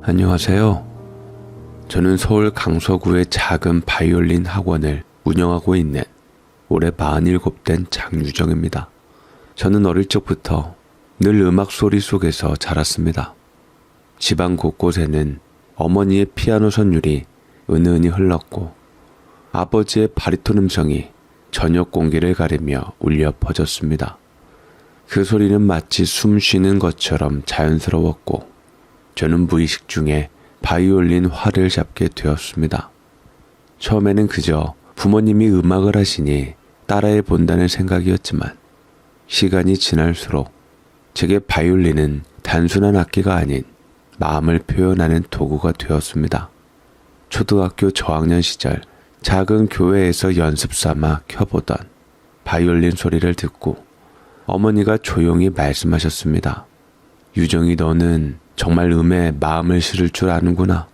안녕하세요. 저는 서울 강서구의 작은 바이올린 학원을 운영하고 있는 올해 47된 장유정입니다. 저는 어릴 적부터 늘 음악 소리 속에서 자랐습니다. 집안 곳곳에는 어머니의 피아노 선율이 은은히 흘렀고 아버지의 바리톤 음성이 저녁 공기를 가리며 울려 퍼졌습니다. 그 소리는 마치 숨 쉬는 것처럼 자연스러웠고 저는 무의식 중에 바이올린 활을 잡게 되었습니다. 처음에는 그저 부모님이 음악을 하시니 따라해 본다는 생각이었지만 시간이 지날수록 제게 바이올린은 단순한 악기가 아닌 마음을 표현하는 도구가 되었습니다. 초등학교 저학년 시절 작은 교회에서 연습 삼아 켜보던 바이올린 소리를 듣고 어머니가 조용히 말씀하셨습니다. 유정이, 너는 정말 음에 마음을 실을 줄 아는구나.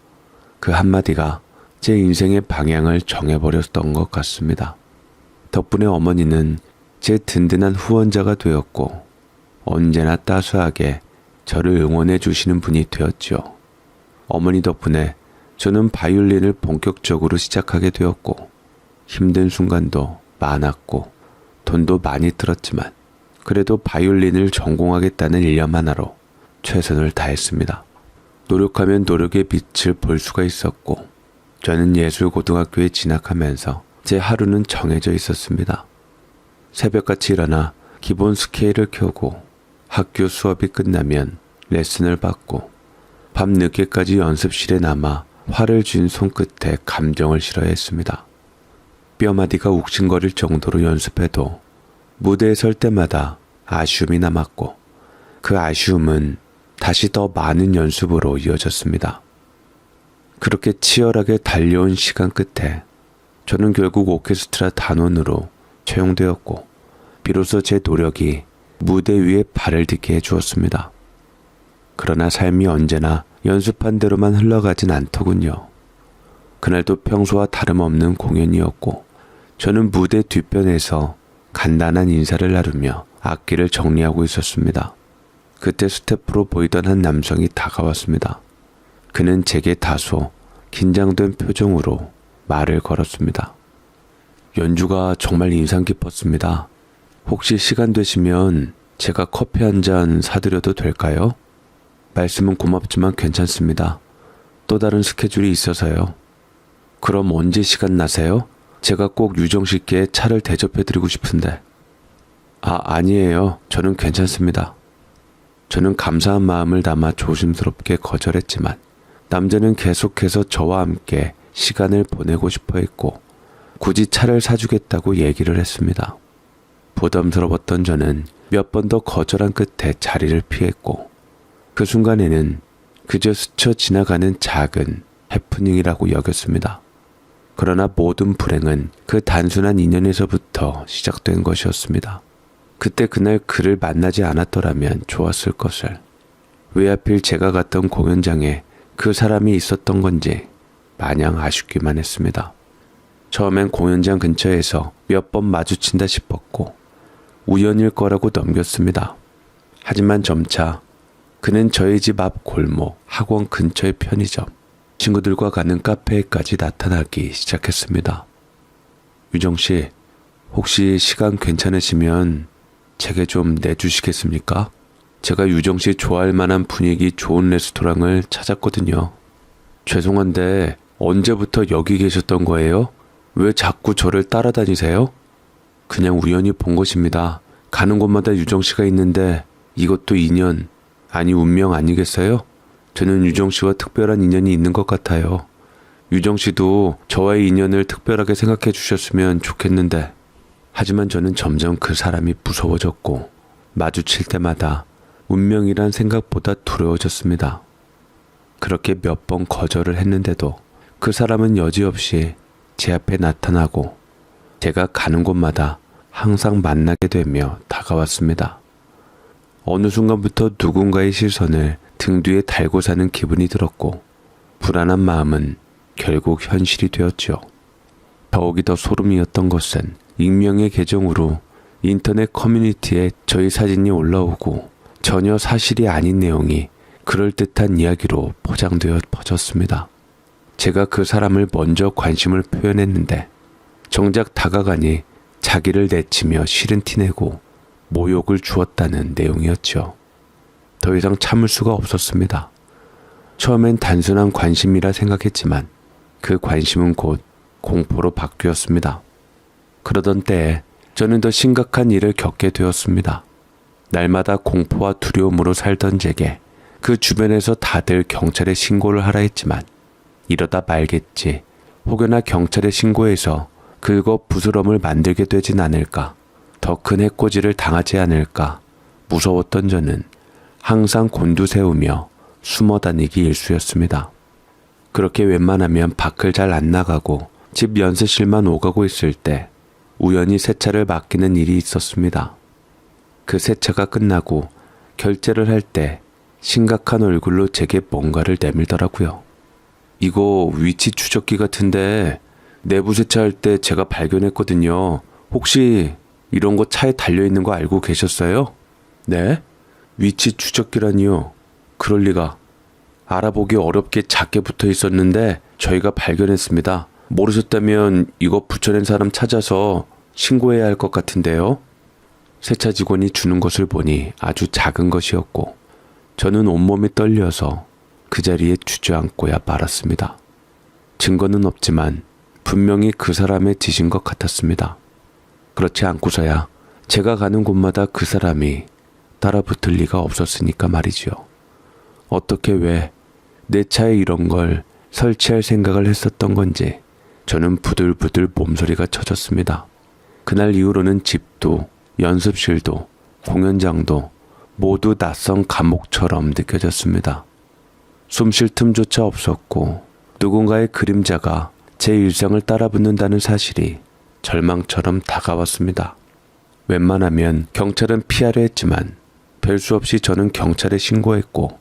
그 한마디가 제 인생의 방향을 정해버렸던 것 같습니다. 덕분에 어머니는 제 든든한 후원자가 되었고 언제나 따스하게 저를 응원해 주시는 분이 되었죠. 어머니 덕분에 저는 바이올린을 본격적으로 시작하게 되었고 힘든 순간도 많았고 돈도 많이 들었지만 그래도 바이올린을 전공하겠다는 일념 하나로 최선을 다했습니다. 노력하면 노력의 빛을 볼 수가 있었고 저는 예술고등학교에 진학하면서 제 하루는 정해져 있었습니다. 새벽같이 일어나 기본 스케일을 켜고 학교 수업이 끝나면 레슨을 받고 밤 늦게까지 연습실에 남아 활을 쥔 손끝에 감정을 실어야 했습니다. 뼈마디가 욱신거릴 정도로 연습해도 무대에 설 때마다 아쉬움이 남았고 그 아쉬움은 다시 더 많은 연습으로 이어졌습니다. 그렇게 치열하게 달려온 시간 끝에 저는 결국 오케스트라 단원으로 채용되었고 비로소 제 노력이 무대 위에 발을 딛게 해주었습니다. 그러나 삶이 언제나 연습한 대로만 흘러가진 않더군요. 그날도 평소와 다름없는 공연이었고 저는 무대 뒷편에서 간단한 인사를 나누며 악기를 정리하고 있었습니다. 그때 스태프로 보이던 한 남성이 다가왔습니다. 그는 제게 다소 긴장된 표정으로 말을 걸었습니다. 연주가 정말 인상 깊었습니다. 혹시 시간 되시면 제가 커피 한 잔 사드려도 될까요? 말씀은 고맙지만 괜찮습니다. 또 다른 스케줄이 있어서요. 그럼 언제 시간 나세요? 제가 꼭 유정 씨께 차를 대접해드리고 싶은데. 아니에요. 저는 괜찮습니다. 저는 감사한 마음을 담아 조심스럽게 거절했지만 남자는 계속해서 저와 함께 시간을 보내고 싶어 했고 굳이 차를 사주겠다고 얘기를 했습니다. 부담스러웠던 저는 몇 번 더 거절한 끝에 자리를 피했고 그 순간에는 그저 스쳐 지나가는 작은 해프닝이라고 여겼습니다. 그러나 모든 불행은 그 단순한 인연에서부터 시작된 것이었습니다. 그때 그날 그를 만나지 않았더라면 좋았을 것을. 왜 하필 제가 갔던 공연장에 그 사람이 있었던 건지 마냥 아쉽기만 했습니다. 처음엔 공연장 근처에서 몇 번 마주친다 싶었고 우연일 거라고 넘겼습니다. 하지만 점차 그는 저희 집 앞 골목, 학원 근처의 편의점, 친구들과 가는 카페에까지 나타나기 시작했습니다. 유정씨, 혹시 시간 괜찮으시면 제게 좀 내주시겠습니까? 제가 유정씨 좋아할 만한 분위기 좋은 레스토랑을 찾았거든요. 죄송한데 언제부터 여기 계셨던 거예요? 왜 자꾸 저를 따라다니세요? 그냥 우연히 본 것입니다. 가는 곳마다 유정씨가 있는데 이것도 인연, 아니 운명 아니겠어요? 저는 유정씨와 특별한 인연이 있는 것 같아요. 유정씨도 저와의 인연을 특별하게 생각해 주셨으면 좋겠는데. 하지만 저는 점점 그 사람이 무서워졌고 마주칠 때마다 운명이란 생각보다 두려워졌습니다. 그렇게 몇 번 거절을 했는데도 그 사람은 여지없이 제 앞에 나타나고 제가 가는 곳마다 항상 만나게 되며 다가왔습니다. 어느 순간부터 누군가의 시선을 등 뒤에 달고 사는 기분이 들었고 불안한 마음은 결국 현실이 되었죠. 더욱이 더 소름이었던 것은 익명의 계정으로 인터넷 커뮤니티에 저희 사진이 올라오고 전혀 사실이 아닌 내용이 그럴듯한 이야기로 포장되어 퍼졌습니다. 제가 그 사람을 먼저 관심을 표현했는데 정작 다가가니 자기를 내치며 싫은 티내고 모욕을 주었다는 내용이었죠. 더 이상 참을 수가 없었습니다. 처음엔 단순한 관심이라 생각했지만 그 관심은 곧 공포로 바뀌었습니다. 그러던 때에 저는 더 심각한 일을 겪게 되었습니다. 날마다 공포와 두려움으로 살던 제게 그 주변에서 다들 경찰에 신고를 하라 했지만 이러다 말겠지, 혹여나 경찰에 신고해서 긁어 부스럼을 만들게 되진 않을까, 더 큰 해코지를 당하지 않을까 무서웠던 저는 항상 곤두세우며 숨어 다니기 일쑤였습니다. 그렇게 웬만하면 밖을 잘 안 나가고 집 연습실만 오가고 있을 때 우연히 세차를 맡기는 일이 있었습니다. 그 세차가 끝나고 결제를 할 때 심각한 얼굴로 제게 뭔가를 내밀더라고요. 이거 위치 추적기 같은데 내부 세차할 때 제가 발견했거든요. 혹시 이런 거 차에 달려있는 거 알고 계셨어요? 네? 위치 추적기라니요? 그럴 리가. 알아보기 어렵게 작게 붙어 있었는데 저희가 발견했습니다. 모르셨다면 이거 붙여낸 사람 찾아서 신고해야 할 것 같은데요. 세차 직원이 주는 것을 보니 아주 작은 것이었고 저는 온몸이 떨려서 그 자리에 주저앉고야 말았습니다. 증거는 없지만 분명히 그 사람의 짓인 것 같았습니다. 그렇지 않고서야 제가 가는 곳마다 그 사람이 따라붙을 리가 없었으니까 말이지요. 어떻게 왜 내 차에 이런 걸 설치할 생각을 했었던 건지 저는 부들부들 몸소리가 쳐졌습니다. 그날 이후로는 집도 연습실도 공연장도 모두 낯선 감옥처럼 느껴졌습니다. 숨 쉴 틈조차 없었고 누군가의 그림자가 제 일상을 따라붙는다는 사실이 절망처럼 다가왔습니다. 웬만하면 경찰은 피하려 했지만 별 수 없이 저는 경찰에 신고했고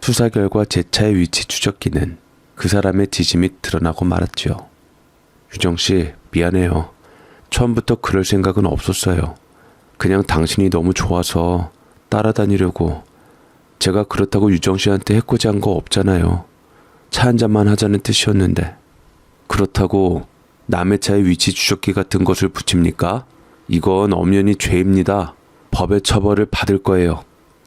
수사 결과 제 차의 위치 추적기는 그 사람의 지짐이 드러나고 말았지요. 유정씨, 미안해요. 처음부터 그럴 생각은 없었어요. 그냥 당신이 너무 좋아서 따라다니려고. 제가 그렇다고 유정씨한테 해코지한 거 없잖아요. 차 한잔만 하자는 뜻이었는데. 그렇다고 남의 차에 위치 추적기 같은 것을 붙입니까? 이건 엄연히 죄입니다. 법의 처벌을 받을 거예요.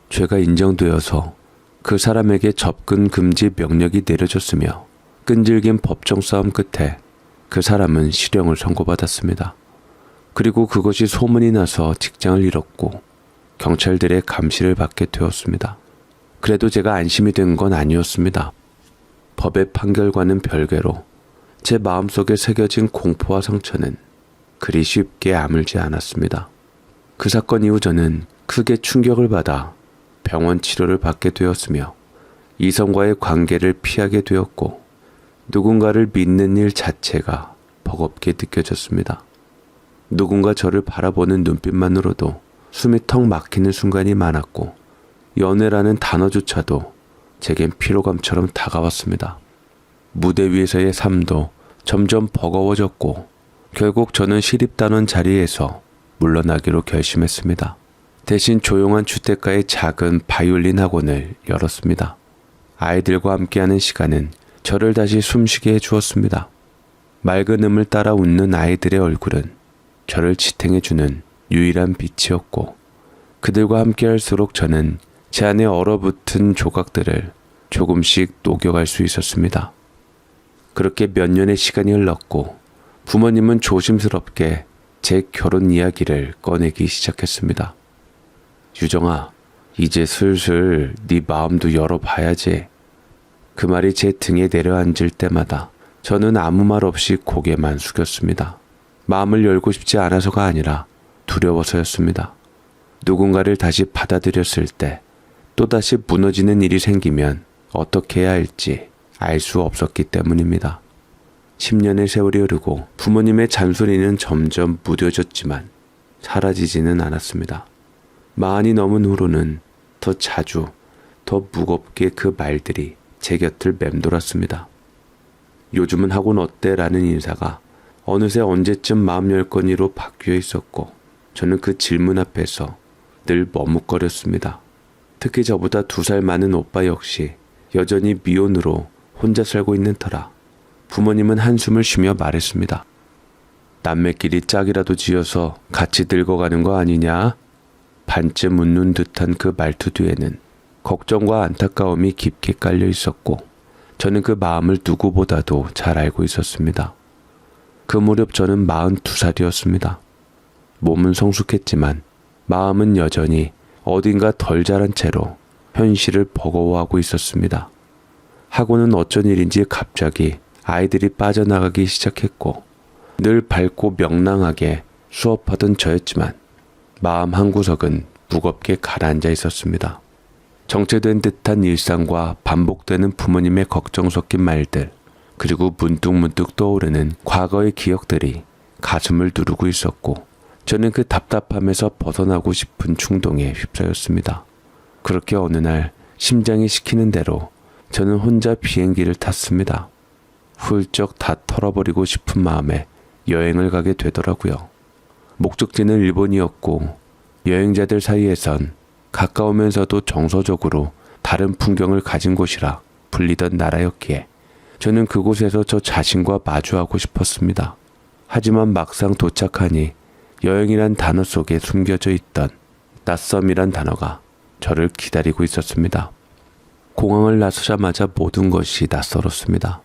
죄가 인정되어서 그 사람에게 접근 금지 명령이 내려졌으며 끈질긴 법정 싸움 끝에 그 사람은 실형을 선고받았습니다. 그리고 그것이 소문이 나서 직장을 잃었고 경찰들의 감시를 받게 되었습니다. 그래도 제가 안심이 된 건 아니었습니다. 법의 판결과는 별개로 제 마음속에 새겨진 공포와 상처는 그리 쉽게 아물지 않았습니다. 그 사건 이후 저는 크게 충격을 받아 병원 치료를 받게 되었으며 이성과의 관계를 피하게 되었고 누군가를 믿는 일 자체가 버겁게 느껴졌습니다. 누군가 저를 바라보는 눈빛만으로도 숨이 턱 막히는 순간이 많았고 연애라는 단어조차도 제겐 피로감처럼 다가왔습니다. 무대 위에서의 삶도 점점 버거워졌고 결국 저는 시립단원 자리에서 물러나기로 결심했습니다. 대신 조용한 주택가의 작은 바이올린 학원을 열었습니다. 아이들과 함께하는 시간은 저를 다시 숨쉬게 해주었습니다. 맑은 음을 따라 웃는 아이들의 얼굴은 저를 지탱해주는 유일한 빛이었고 그들과 함께할수록 저는 제 안에 얼어붙은 조각들을 조금씩 녹여갈 수 있었습니다. 그렇게 몇 년의 시간이 흘렀고 부모님은 조심스럽게 제 결혼 이야기를 꺼내기 시작했습니다. 유정아, 이제 슬슬 네 마음도 열어봐야지. 그 말이 제 등에 내려앉을 때마다 저는 아무 말 없이 고개만 숙였습니다. 마음을 열고 싶지 않아서가 아니라 두려워서였습니다. 누군가를 다시 받아들였을 때 또다시 무너지는 일이 생기면 어떻게 해야 할지 알 수 없었기 때문입니다. 10년의 세월이 흐르고 부모님의 잔소리는 점점 무뎌졌지만 사라지지는 않았습니다. 마흔이 넘은 후로는 더 자주, 더 무겁게 그 말들이 제 곁을 맴돌았습니다. 요즘은 학원 어때? 라는 인사가 어느새 언제쯤 마음 열 건이로 바뀌어 있었고 저는 그 질문 앞에서 늘 머뭇거렸습니다. 특히 저보다 2살 많은 오빠 역시 여전히 미혼으로 혼자 살고 있는 터라 부모님은 한숨을 쉬며 말했습니다. 남매끼리 짝이라도 지어서 같이 늙어가는 거 아니냐? 반쯤 묻는 듯한 그 말투 뒤에는 걱정과 안타까움이 깊게 깔려 있었고 저는 그 마음을 누구보다도 잘 알고 있었습니다. 그 무렵 저는 42살이었습니다. 몸은 성숙했지만 마음은 여전히 어딘가 덜 자란 채로 현실을 버거워하고 있었습니다. 하고는 어쩐 일인지 갑자기 아이들이 빠져나가기 시작했고 늘 밝고 명랑하게 수업하던 저였지만 마음 한구석은 무겁게 가라앉아 있었습니다. 정체된 듯한 일상과 반복되는 부모님의 걱정 섞인 말들, 그리고 문득문득 떠오르는 과거의 기억들이 가슴을 누르고 있었고 저는 그 답답함에서 벗어나고 싶은 충동에 휩싸였습니다. 그렇게 어느 날 심장이 시키는 대로 저는 혼자 비행기를 탔습니다. 훌쩍 다 털어버리고 싶은 마음에 여행을 가게 되더라고요. 목적지는 일본이었고 여행자들 사이에선 가까우면서도 정서적으로 다른 풍경을 가진 곳이라 불리던 나라였기에 저는 그곳에서 저 자신과 마주하고 싶었습니다. 하지만 막상 도착하니 여행이란 단어 속에 숨겨져 있던 낯섦이란 단어가 저를 기다리고 있었습니다. 공항을 나서자마자 모든 것이 낯설었습니다.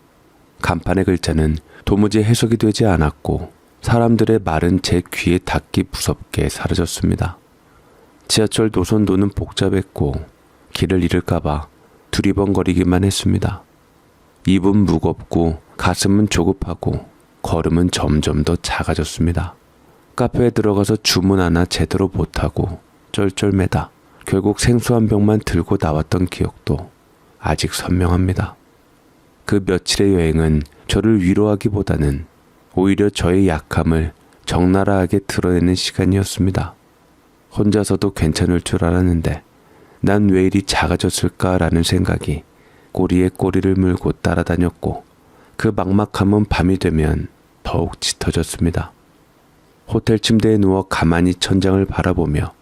간판의 글자는 도무지 해석이 되지 않았고 사람들의 말은 제 귀에 닿기 무섭게 사라졌습니다. 지하철 노선도는 복잡했고 길을 잃을까봐 두리번거리기만 했습니다. 입은 무겁고 가슴은 조급하고 걸음은 점점 더 작아졌습니다. 카페에 들어가서 주문 하나 제대로 못하고 쩔쩔매다 결국 생수 한 병만 들고 나왔던 기억도 아직 선명합니다. 그 며칠의 여행은 저를 위로하기보다는 오히려 저의 약함을 적나라하게 드러내는 시간이었습니다. 혼자서도 괜찮을 줄 알았는데 난 왜 이리 작아졌을까라는 생각이 꼬리에 꼬리를 물고 따라다녔고 그 막막함은 밤이 되면 더욱 짙어졌습니다. 호텔 침대에 누워 가만히 천장을 바라보며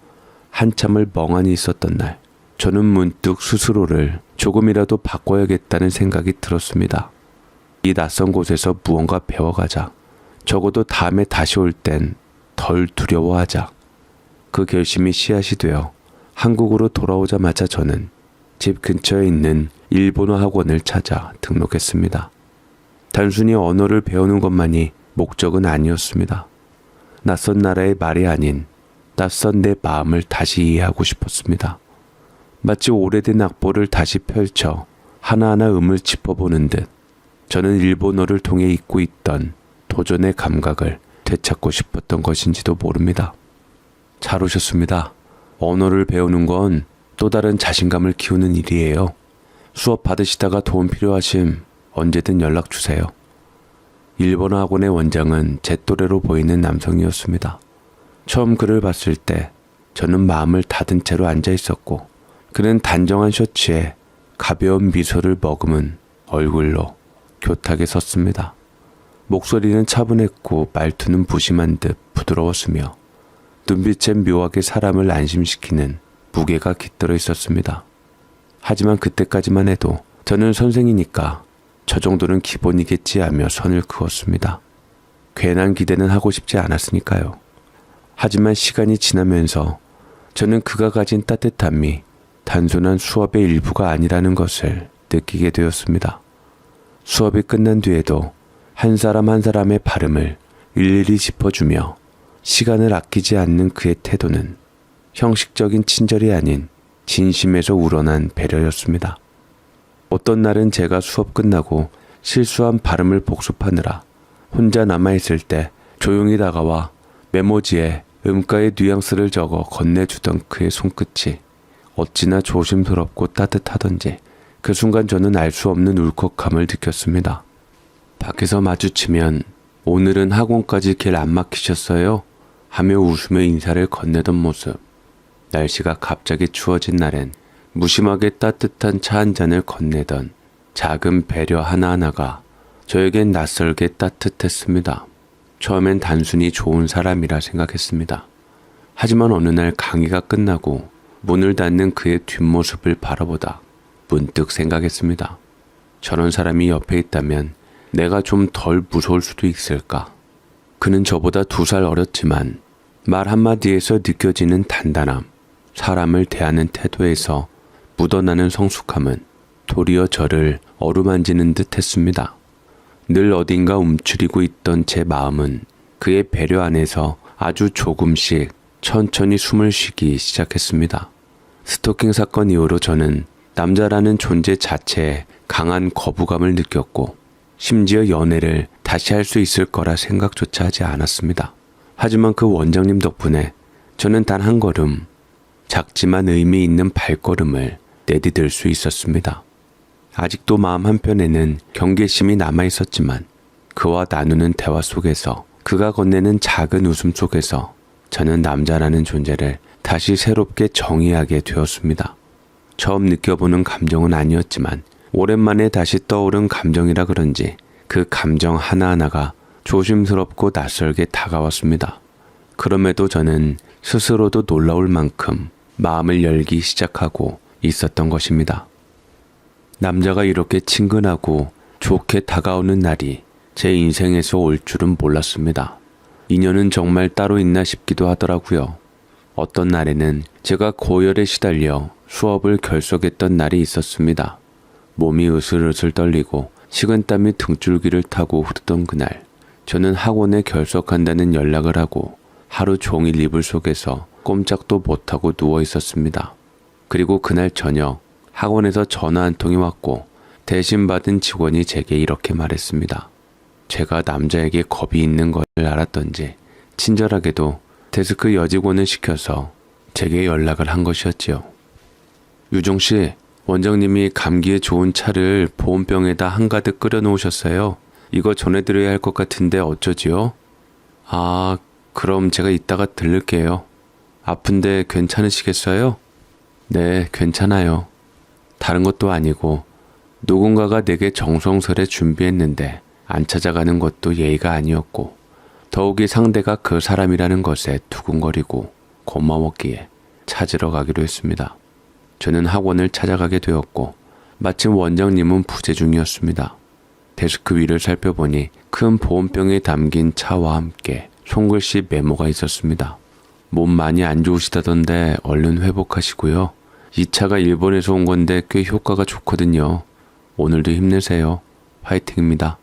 한참을 멍하니 있었던 날 저는 문득 스스로를 조금이라도 바꿔야겠다는 생각이 들었습니다. 이 낯선 곳에서 무언가 배워가자. 적어도 다음에 다시 올 땐 덜 두려워하자. 그 결심이 씨앗이 되어 한국으로 돌아오자마자 저는 집 근처에 있는 일본어 학원을 찾아 등록했습니다. 단순히 언어를 배우는 것만이 목적은 아니었습니다. 낯선 나라의 말이 아닌 낯선 내 마음을 다시 이해하고 싶었습니다. 마치 오래된 악보를 다시 펼쳐 하나하나 음을 짚어보는 듯 저는 일본어를 통해 잊고 있던 도전의 감각을 되찾고 싶었던 것인지도 모릅니다. 잘 오셨습니다. 언어를 배우는 건 또 다른 자신감을 키우는 일이에요. 수업 받으시다가 도움 필요하심 언제든 연락 주세요. 일본어 학원의 원장은 제 또래로 보이는 남성이었습니다. 처음 그를 봤을 때 저는 마음을 닫은 채로 앉아 있었고 그는 단정한 셔츠에 가벼운 미소를 머금은 얼굴로 교탁에 섰습니다. 목소리는 차분했고 말투는 부심한 듯 부드러웠으며 눈빛엔 묘하게 사람을 안심시키는 무게가 깃들어 있었습니다. 하지만 그때까지만 해도 저는 선생이니까 저 정도는 기본이겠지 하며 선을 그었습니다. 괜한 기대는 하고 싶지 않았으니까요. 하지만 시간이 지나면서 저는 그가 가진 따뜻함이 단순한 수업의 일부가 아니라는 것을 느끼게 되었습니다. 수업이 끝난 뒤에도 한 사람 한 사람의 발음을 일일이 짚어주며 시간을 아끼지 않는 그의 태도는 형식적인 친절이 아닌 진심에서 우러난 배려였습니다. 어떤 날은 제가 수업 끝나고 실수한 발음을 복습하느라 혼자 남아있을 때 조용히 다가와 메모지에 음가의 뉘앙스를 적어 건네주던 그의 손끝이 어찌나 조심스럽고 따뜻하던지 그 순간 저는 알 수 없는 울컥함을 느꼈습니다. 밖에서 마주치면 오늘은 학원까지 길 안 막히셨어요? 하며 웃으며 인사를 건네던 모습. 날씨가 갑자기 추워진 날엔 무심하게 따뜻한 차 한 잔을 건네던 작은 배려 하나하나가 저에겐 낯설게 따뜻했습니다. 처음엔 단순히 좋은 사람이라 생각했습니다. 하지만 어느 날 강의가 끝나고 문을 닫는 그의 뒷모습을 바라보다 문득 생각했습니다. 저런 사람이 옆에 있다면 내가 좀 덜 무서울 수도 있을까? 그는 저보다 2살 어렸지만 말 한마디에서 느껴지는 단단함, 사람을 대하는 태도에서 묻어나는 성숙함은 도리어 저를 어루만지는 듯 했습니다. 늘 어딘가 움츠리고 있던 제 마음은 그의 배려 안에서 아주 조금씩 천천히 숨을 쉬기 시작했습니다. 스토킹 사건 이후로 저는 남자라는 존재 자체에 강한 거부감을 느꼈고 심지어 연애를 다시 할 수 있을 거라 생각조차 하지 않았습니다. 하지만 그 원장님 덕분에 저는 단 한 걸음, 작지만 의미 있는 발걸음을 내디딜 수 있었습니다. 아직도 마음 한편에는 경계심이 남아있었지만 그와 나누는 대화 속에서 그가 건네는 작은 웃음 속에서 저는 남자라는 존재를 다시 새롭게 정의하게 되었습니다. 처음 느껴보는 감정은 아니었지만 오랜만에 다시 떠오른 감정이라 그런지 그 감정 하나하나가 조심스럽고 낯설게 다가왔습니다. 그럼에도 저는 스스로도 놀라울 만큼 마음을 열기 시작하고 있었던 것입니다. 남자가 이렇게 친근하고 좋게 다가오는 날이 제 인생에서 올 줄은 몰랐습니다. 인연은 정말 따로 있나 싶기도 하더라고요. 어떤 날에는 제가 고열에 시달려 수업을 결석했던 날이 있었습니다. 몸이 으슬으슬 떨리고 식은땀이 등줄기를 타고 흐르던 그날, 저는 학원에 결석한다는 연락을 하고 하루 종일 이불 속에서 꼼짝도 못하고 누워 있었습니다. 그리고 그날 저녁 학원에서 전화 한 통이 왔고 대신 받은 직원이 제게 이렇게 말했습니다. 제가 남자에게 겁이 있는 걸 알았던지 친절하게도 데스크 여직원을 시켜서 제게 연락을 한 것이었지요. 유종씨, 원장님이 감기에 좋은 차를 보온병에다 한가득 끓여 놓으셨어요. 이거 전해드려야 할 것 같은데 어쩌지요? 아, 그럼 제가 이따가 들를게요. 아픈데 괜찮으시겠어요? 네, 괜찮아요. 다른 것도 아니고 누군가가 내게 정성스레 준비했는데 안 찾아가는 것도 예의가 아니었고 더욱이 상대가 그 사람이라는 것에 두근거리고 고마웠기에 찾으러 가기로 했습니다. 저는 학원을 찾아가게 되었고 마침 원장님은 부재 중이었습니다. 데스크 위를 살펴보니 큰 보온병에 담긴 차와 함께 손글씨 메모가 있었습니다. 몸 많이 안 좋으시다던데 얼른 회복하시고요. 이 차가 일본에서 온 건데 꽤 효과가 좋거든요. 오늘도 힘내세요. 화이팅입니다.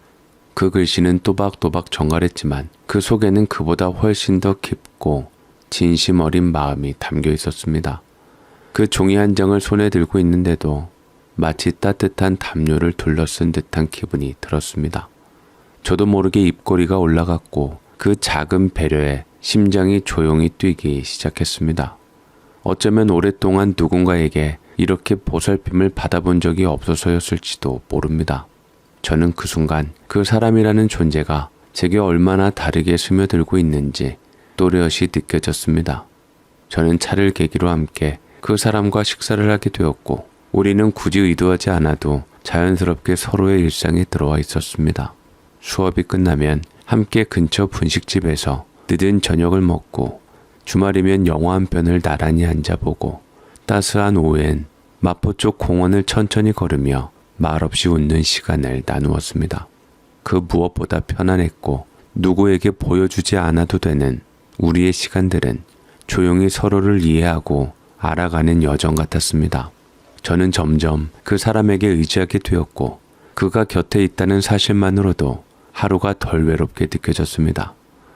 그 글씨는 또박또박 정갈했지만 그 속에는 그보다 훨씬 더 깊고 진심 어린 마음이 담겨 있었습니다. 그 종이 한 장을 손에 들고 있는데도 마치 따뜻한 담요를 둘러쓴 듯한 기분이 들었습니다. 저도 모르게 입꼬리가 올라갔고 그 작은 배려에 심장이 조용히 뛰기 시작했습니다. 어쩌면 오랫동안 누군가에게 이렇게 보살핌을 받아본 적이 없어서였을지도 모릅니다. 저는 그 순간 그 사람이라는 존재가 제게 얼마나 다르게 스며들고 있는지 또렷이 느껴졌습니다. 저는 차를 계기로 함께 그 사람과 식사를 하게 되었고 우리는 굳이 의도하지 않아도 자연스럽게 서로의 일상에 들어와 있었습니다. 수업이 끝나면 함께 근처 분식집에서 늦은 저녁을 먹고 주말이면 영화 한 편을 나란히 앉아보고 따스한 오후엔 마포 쪽 공원을 천천히 걸으며 말없이 웃는 시간을 나누었습니다. 그 무엇보다 편안했고 누구에게 보여주지 않아도 되는 우리의 시간들은 조용히 서로를 이해하고 알아가는 여정 같았습니다. 저는 점점 그 사람에게 의지하게 되었고 그가 곁에 있다는 사실만으로도 하루가 덜 외롭게 느껴졌습니다.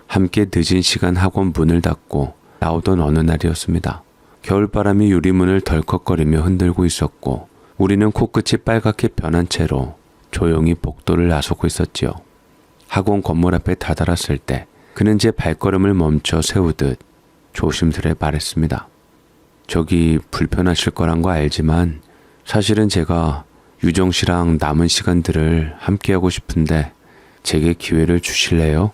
함께 늦은 시간 학원 문을 닫고 나오던 어느 날이었습니다. 겨울바람이 유리문을 덜컥거리며 흔들고 있었고 우리는 코끝이 빨갛게 변한 채로 조용히 복도를 나서고 있었지요. 학원 건물 앞에 다다랐을 때 그는 제 발걸음을 멈춰 세우듯 조심스레 말했습니다. 저기 불편하실 거란 거 알지만 사실은 제가 유정 씨랑 남은 시간들을 함께하고 싶은데 제게 기회를 주실래요?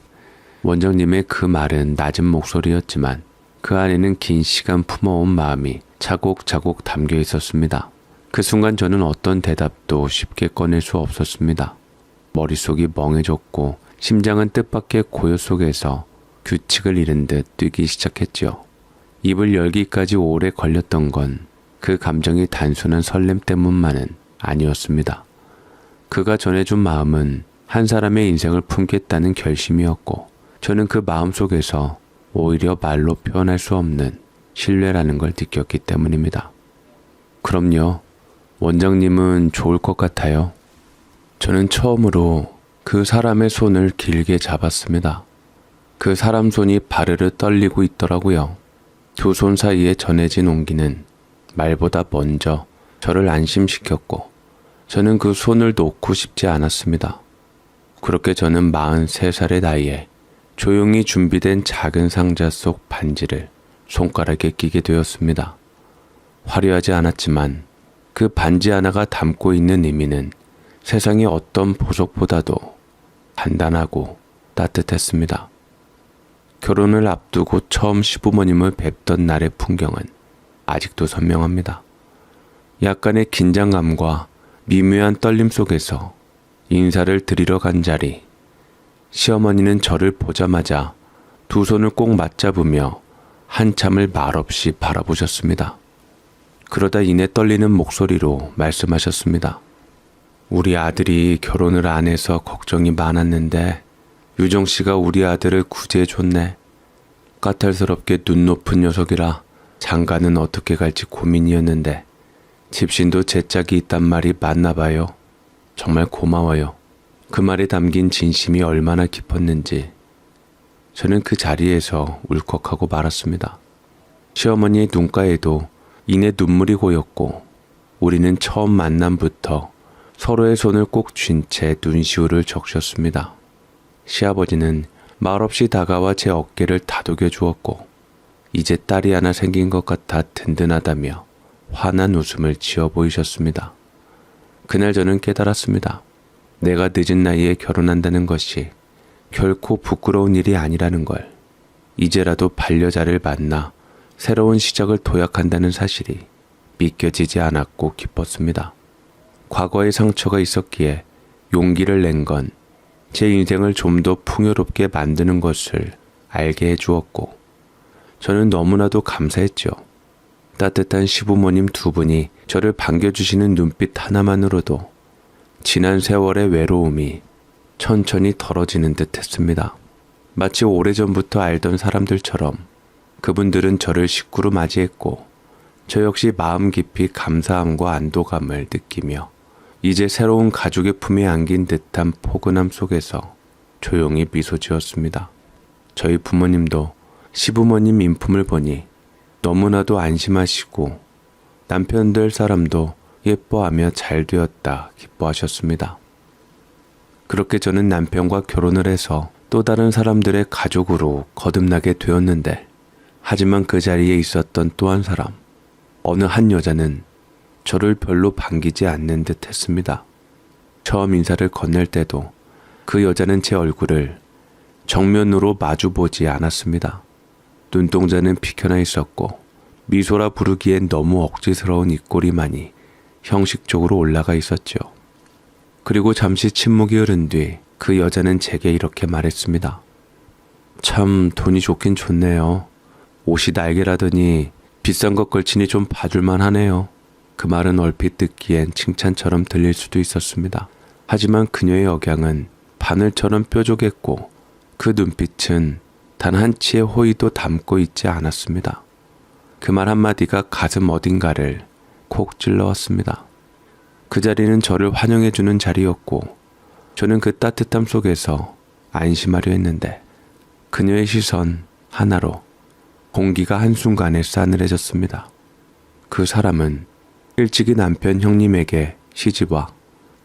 원장님의 그 말은 낮은 목소리였지만 그 안에는 긴 시간 품어온 마음이 차곡차곡 담겨 있었습니다. 그 순간 저는 어떤 대답도 쉽게 꺼낼 수 없었습니다. 머릿속이 멍해졌고 심장은 뜻밖의 고요 속에서 규칙을 잃은 듯 뛰기 시작했지요. 입을 열기까지 오래 걸렸던 건 그 감정이 단순한 설렘 때문만은 아니었습니다. 그가 전해준 마음은 한 사람의 인생을 품겠다는 결심이었고, 저는 그 마음 속에서 오히려 말로 표현할 수 없는 신뢰라는 걸 느꼈기 때문입니다. 그럼요, 원장님은 좋을 것 같아요. 저는 처음으로 그 사람의 손을 길게 잡았습니다. 그 사람 손이 바르르 떨리고 있더라고요. 두 손 사이에 전해진 온기는 말보다 먼저 저를 안심시켰고, 저는 그 손을 놓고 싶지 않았습니다. 그렇게 저는 43살의 나이에 조용히 준비된 작은 상자 속 반지를 손가락에 끼게 되었습니다. 화려하지 않았지만 그 반지 하나가 담고 있는 의미는 세상의 어떤 보석보다도 단단하고 따뜻했습니다. 결혼을 앞두고 처음 시부모님을 뵙던 날의 풍경은 아직도 선명합니다. 약간의 긴장감과 미묘한 떨림 속에서 인사를 드리러 간 자리, 시어머니는 저를 보자마자 두 손을 꼭 맞잡으며 한참을 말없이 바라보셨습니다. 그러다 이내 떨리는 목소리로 말씀하셨습니다. 우리 아들이 결혼을 안 해서 걱정이 많았는데 유정 씨가 우리 아들을 구제해줬네. 까탈스럽게 눈 높은 녀석이라 장가는 어떻게 갈지 고민이었는데 집신도 제 짝이 있단 말이 맞나 봐요. 정말 고마워요. 그 말에 담긴 진심이 얼마나 깊었는지 저는 그 자리에서 울컥하고 말았습니다. 시어머니의 눈가에도 이내 눈물이 고였고, 우리는 처음 만남부터 서로의 손을 꼭 쥔 채 눈시울을 적셨습니다. 시아버지는 말없이 다가와 제 어깨를 다독여 주었고, 이제 딸이 하나 생긴 것 같아 든든하다며 환한 웃음을 지어 보이셨습니다. 그날 저는 깨달았습니다. 내가 늦은 나이에 결혼한다는 것이 결코 부끄러운 일이 아니라는 걸. 이제라도 반려자를 만나 새로운 시작을 도약한다는 사실이 믿겨지지 않았고 기뻤습니다. 과거의 상처가 있었기에 용기를 낸 건 제 인생을 좀 더 풍요롭게 만드는 것을 알게 해주었고, 저는 너무나도 감사했죠. 따뜻한 시부모님 두 분이 저를 반겨주시는 눈빛 하나만으로도 지난 세월의 외로움이 천천히 덜어지는 듯 했습니다. 마치 오래전부터 알던 사람들처럼 그분들은 저를 식구로 맞이했고, 저 역시 마음 깊이 감사함과 안도감을 느끼며 이제 새로운 가족의 품에 안긴 듯한 포근함 속에서 조용히 미소 지었습니다. 저희 부모님도 시부모님 인품을 보니 너무나도 안심하시고 남편 될 사람도 예뻐하며 잘 되었다 기뻐하셨습니다. 그렇게 저는 남편과 결혼을 해서 또 다른 사람들의 가족으로 거듭나게 되었는데, 하지만 그 자리에 있었던 또 한 사람, 어느 한 여자는 저를 별로 반기지 않는 듯 했습니다. 처음 인사를 건넬 때도 그 여자는 제 얼굴을 정면으로 마주보지 않았습니다. 눈동자는 피켜나 있었고 미소라 부르기엔 너무 억지스러운 입꼬리만이 형식적으로 올라가 있었죠. 그리고 잠시 침묵이 흐른 뒤 그 여자는 제게 이렇게 말했습니다. 참 돈이 좋긴 좋네요. 옷이 날개라더니 비싼 것 걸치니 좀 봐줄만 하네요. 그 말은 얼핏 듣기엔 칭찬처럼 들릴 수도 있었습니다. 하지만 그녀의 억양은 바늘처럼 뾰족했고 그 눈빛은 단 한치의 호의도 담고 있지 않았습니다. 그 말 한마디가 가슴 어딘가를 콕 찔러왔습니다. 그 자리는 저를 환영해주는 자리였고, 저는 그 따뜻함 속에서 안심하려 했는데 그녀의 시선 하나로 공기가 한순간에 싸늘해졌습니다. 그 사람은 일찍이 남편 형님에게 시집와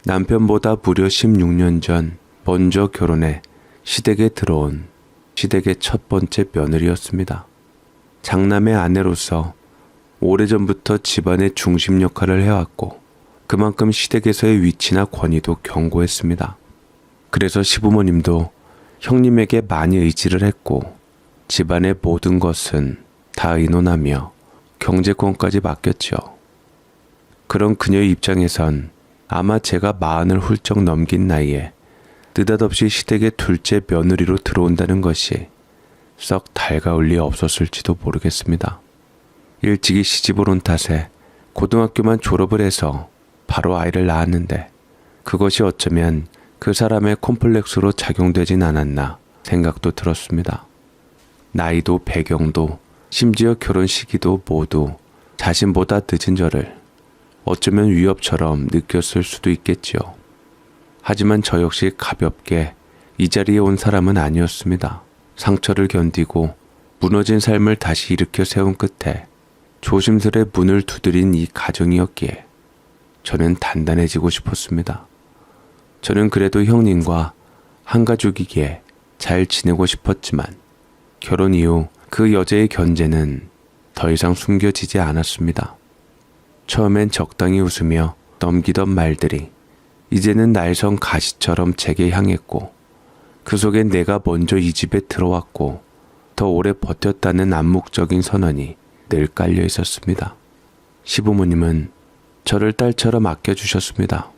남편보다 무려 16년 전 먼저 결혼해 시댁에 들어온 시댁의 첫 번째 며느리였습니다. 장남의 아내로서 오래전부터 집안의 중심 역할을 해왔고, 그만큼 시댁에서의 위치나 권위도 견고했습니다. 그래서 시부모님도 형님에게 많이 의지를 했고, 집안의 모든 것은 다 의논하며 경제권까지 맡겼죠. 그런 그녀의 입장에선 아마 제가 40을 훌쩍 넘긴 나이에 느닷없이 시댁의 둘째 며느리로 들어온다는 것이 썩 달가울 리 없었을지도 모르겠습니다. 일찍이 시집을 온 탓에 고등학교만 졸업을 해서 바로 아이를 낳았는데 그것이 어쩌면 그 사람의 콤플렉스로 작용되진 않았나 생각도 들었습니다. 나이도 배경도 심지어 결혼 시기도 모두 자신보다 늦은 저를 어쩌면 위협처럼 느꼈을 수도 있겠지요. 하지만 저 역시 가볍게 이 자리에 온 사람은 아니었습니다. 상처를 견디고 무너진 삶을 다시 일으켜 세운 끝에 조심스레 문을 두드린 이 가정이었기에 저는 단단해지고 싶었습니다. 저는 그래도 형님과 한 가족이기에 잘 지내고 싶었지만 결혼 이후 그 여자의 견제는 더 이상 숨겨지지 않았습니다. 처음엔 적당히 웃으며 넘기던 말들이 이제는 날선 가시처럼 제게 향했고 그 속엔 내가 먼저 이 집에 들어왔고 더 오래 버텼다는 암묵적인 선언이 늘 깔려 있었습니다. 시부모님은 저를 딸처럼 아껴주셨습니다.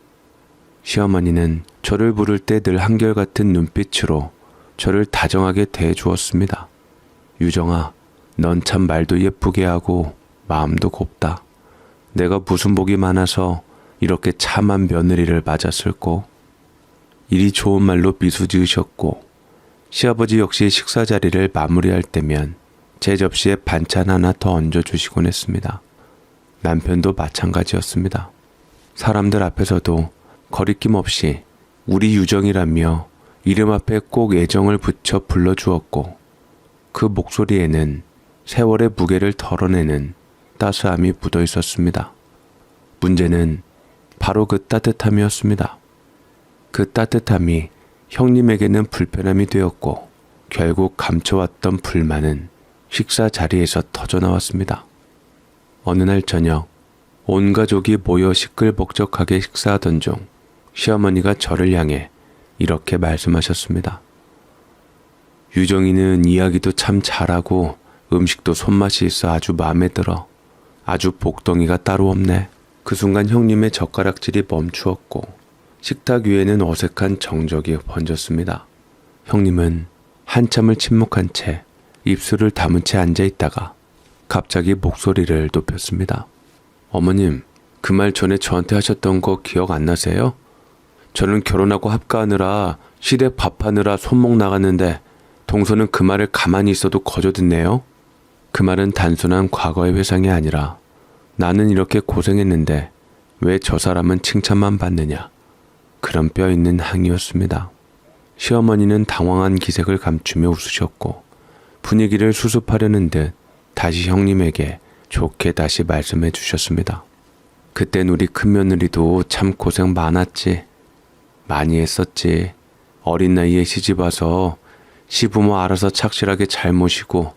시어머니는 저를 부를 때 늘 한결같은 눈빛으로 저를 다정하게 대해주었습니다. 유정아, 넌 참 말도 예쁘게 하고 마음도 곱다. 내가 무슨 복이 많아서 이렇게 참한 며느리를 맞았을꼬. 이리 좋은 말로 미소 지으셨고 시아버지 역시 식사 자리를 마무리할 때면 제 접시에 반찬 하나 더 얹어주시곤 했습니다. 남편도 마찬가지였습니다. 사람들 앞에서도 거리낌 없이 우리 유정이라며 이름 앞에 꼭 애정을 붙여 불러주었고 그 목소리에는 세월의 무게를 덜어내는 따스함이 묻어 있었습니다. 문제는 바로 그 따뜻함이었습니다. 그 따뜻함이 형님에게는 불편함이 되었고 결국 감춰왔던 불만은 식사 자리에서 터져나왔습니다. 어느 날 저녁 온 가족이 모여 시끌벅적하게 식사하던 중 시어머니가 저를 향해 이렇게 말씀하셨습니다. 유정이는 이야기도 참 잘하고 음식도 손맛이 있어 아주 마음에 들어. 아주 복덩이가 따로 없네. 그 순간 형님의 젓가락질이 멈추었고 식탁 위에는 어색한 정적이 번졌습니다. 형님은 한참을 침묵한 채 입술을 다문 채 앉아있다가 갑자기 목소리를 높였습니다. 어머님, 그 말 전에 저한테 하셨던 거 기억 안 나세요? 저는 결혼하고 합가하느라 시댁 밥하느라 손목 나갔는데 동서는 그 말을 가만히 있어도 거저 듣네요. 그 말은 단순한 과거의 회상이 아니라 나는 이렇게 고생했는데 왜 저 사람은 칭찬만 받느냐, 그런 뼈있는 항의였습니다. 시어머니는 당황한 기색을 감추며 웃으셨고 분위기를 수습하려는 듯 다시 형님에게 좋게 다시 말씀해 주셨습니다. 그땐 우리 큰며느리도 참 고생 많았지. 많이 했었지. 어린 나이에 시집 와서 시부모 알아서 착실하게 잘 모시고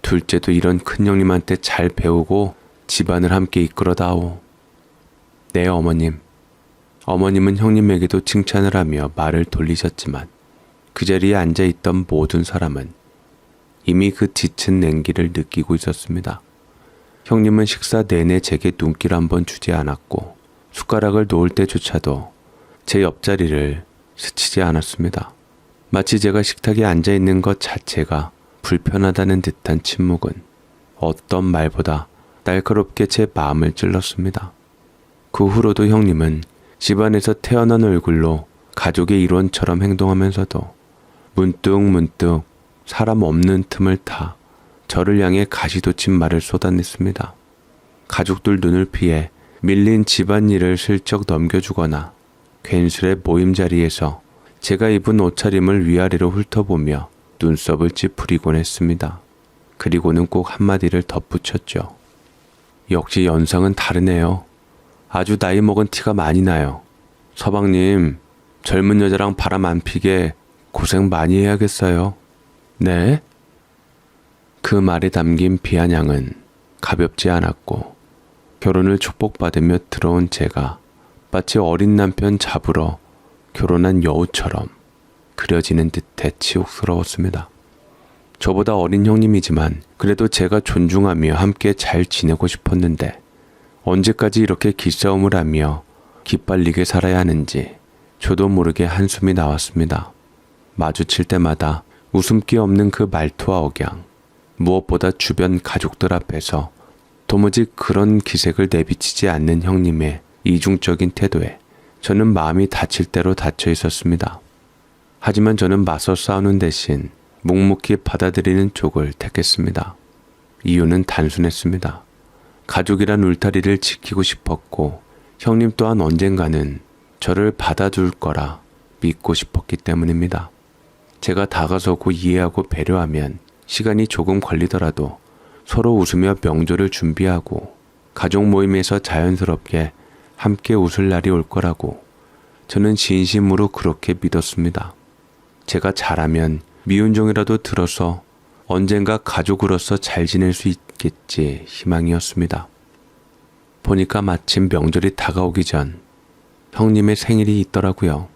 둘째도 이런 큰형님한테 잘 배우고 집안을 함께 이끌어다오. 네, 어머님. 어머님은 형님에게도 칭찬을 하며 말을 돌리셨지만 그 자리에 앉아있던 모든 사람은 이미 그 짙은 냉기를 느끼고 있었습니다. 형님은 식사 내내 제게 눈길 한번 주지 않았고 숟가락을 놓을 때조차도 제 옆자리를 스치지 않았습니다. 마치 제가 식탁에 앉아있는 것 자체가 불편하다는 듯한 침묵은 어떤 말보다 날카롭게 제 마음을 찔렀습니다. 그 후로도 형님은 집안에서 태어난 얼굴로 가족의 일원처럼 행동하면서도 문득문득 사람 없는 틈을 타 저를 향해 가시돋친 말을 쏟아냈습니다. 가족들 눈을 피해 밀린 집안일을 슬쩍 넘겨주거나 괜스레 모임 자리에서 제가 입은 옷차림을 위아래로 훑어보며 눈썹을 찌푸리곤 했습니다. 그리고는 꼭 한마디를 덧붙였죠. 역시 연상은 다르네요. 아주 나이 먹은 티가 많이 나요. 서방님, 젊은 여자랑 바람 안 피게 고생 많이 해야겠어요. 네? 그 말에 담긴 비아냥은 가볍지 않았고 결혼을 축복받으며 들어온 제가 마치 어린 남편 잡으러 결혼한 여우처럼 그려지는 듯해 치욕스러웠습니다. 저보다 어린 형님이지만 그래도 제가 존중하며 함께 잘 지내고 싶었는데 언제까지 이렇게 기싸움을 하며 기빨리게 살아야 하는지 저도 모르게 한숨이 나왔습니다. 마주칠 때마다 웃음기 없는 그 말투와 억양, 무엇보다 주변 가족들 앞에서 도무지 그런 기색을 내비치지 않는 형님의 이중적인 태도에 저는 마음이 다칠 대로 닫혀 있었습니다. 하지만 저는 맞서 싸우는 대신 묵묵히 받아들이는 쪽을 택했습니다. 이유는 단순했습니다. 가족이란 울타리를 지키고 싶었고 형님 또한 언젠가는 저를 받아줄 거라 믿고 싶었기 때문입니다. 제가 다가서고 이해하고 배려하면 시간이 조금 걸리더라도 서로 웃으며 명절을 준비하고 가족 모임에서 자연스럽게 함께 웃을 날이 올 거라고 저는 진심으로 그렇게 믿었습니다. 제가 잘하면 미운 종이라도 들어서 언젠가 가족으로서 잘 지낼 수 있겠지 희망이었습니다. 보니까 마침 명절이 다가오기 전 형님의 생일이 있더라고요.